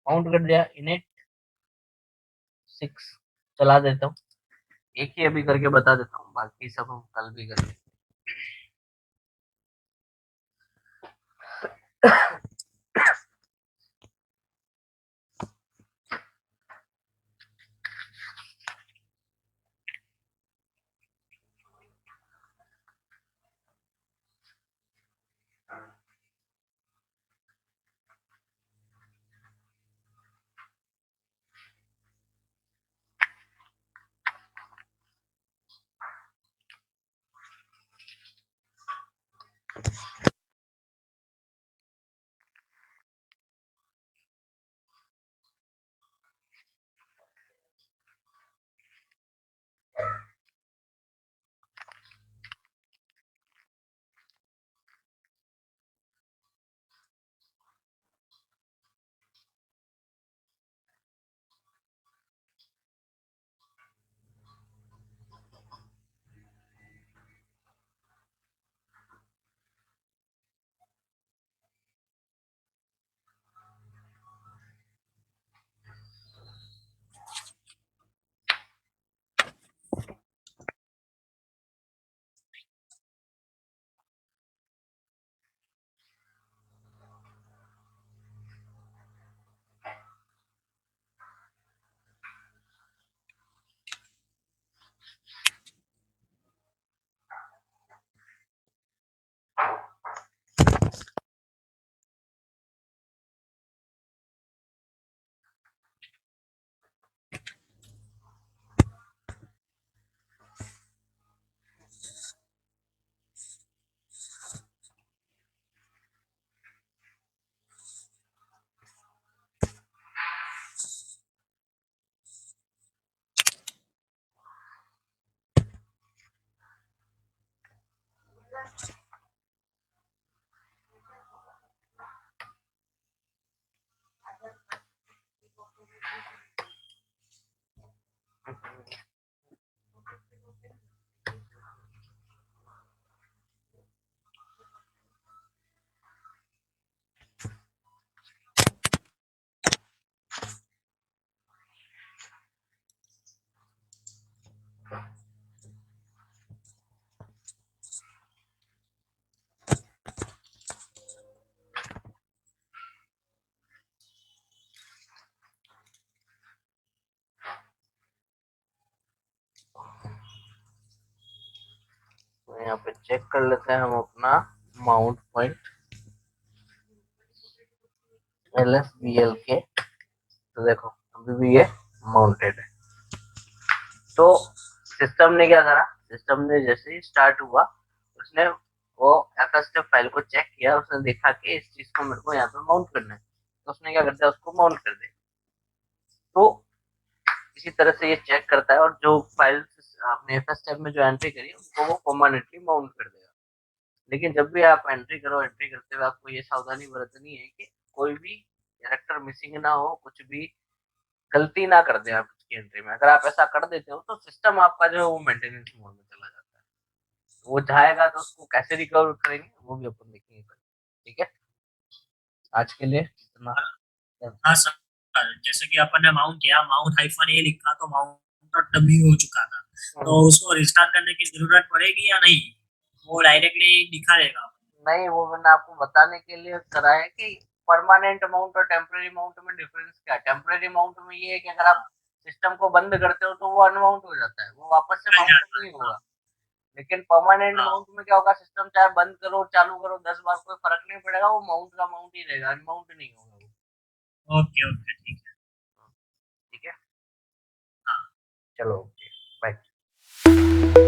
माउंट कर दिया। इनिट 6 चला देता हूँ, एक ही अभी करके बता देता हूँ, बाकी सब हम कल भी करेंगे। यहाँ पे चेक कर लेते हैं हम अपना माउंट पॉइंट LSBL के। तो देखो अभी भी ये माउंटेड है। तो सिस्टम ने क्या करा, सिस्टम ने जैसे ही स्टार्ट हुआ उसने वो FSTF फाइल को चेक किया, उसने देखा कि इस चीज को मेरे को यहाँ पे माउंट करना है, तो उसने क्या कर दिया, उसको माउंट कर दिया। तो इसी तरह से ये चेक करता है और जो फाइल आपने FSTF में जो एंट्री करी उसको वो परमानेंटली माउंट कर देगा। लेकिन जब भी आप एंट्री करो, एंट्री करते हुए आपको ये सावधानी बरतनी है कि कोई भी कैरेक्टर मिसिंग ना हो, कुछ भी गलती ना कर दे आप उसकी एंट्री में। अगर आप ऐसा कर देते हो तो सिस्टम आपका जो है वो मेंटेनेंस मोड में चला जाता है। वो जाएगा तो उसको कैसे रिकवर करेंगे वो भी अपन देखेंगे। ठीक है, आज के लिए इतना। हाँ सर, जैसे कि अपन ने माउंट किया, माउंट हाइफन ए लिखा तो माउंट डॉट डब्ल्यू हो चुका था, तो उसको रिस्टार्ट करने की जरूरत पड़ेगी या नहीं, वो डायरेक्टली दिखा देगा? नहीं, वो मैंने आपको बताने के लिए करा है कि परमानेंट माउंट और टेम्पररी माउंट में डिफरेंस क्या है। टेम्पररी माउंट में ये है कि अगर आप सिस्टम को बंद करते हो तो वो अनमाउंट हो जाता है, वो वापस से माउंट नहीं होगा। लेकिन परमानेंट हाँ, माउंट में क्या होगा, सिस्टम चाहे बंद करो चालू करो 10 बार कोई फर्क नहीं पड़ेगा, वो माउंट का माउंट ही रहेगा, अनमाउंट नहीं होगा वो। ओके ओके ठीक है। ठीक है, हाँ। चलो ओके, बाय।